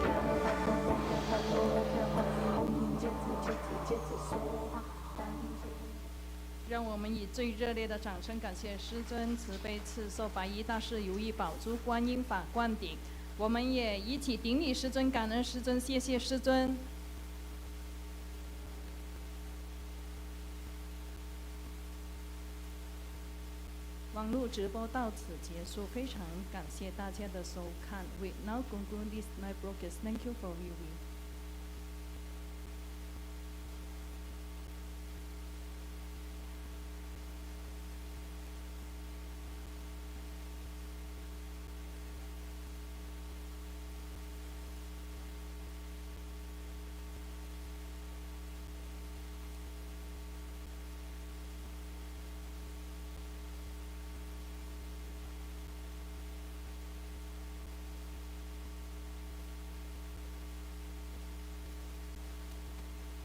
让我们以最热烈的掌声感谢师尊慈悲赐受白衣大士如意宝珠观音法灌顶。我们也一起顶礼师尊，感恩师尊，谢谢师尊。网络直播到此结束，非常感谢大家的收看。We now conclude this live broadcast. Thank you for viewing.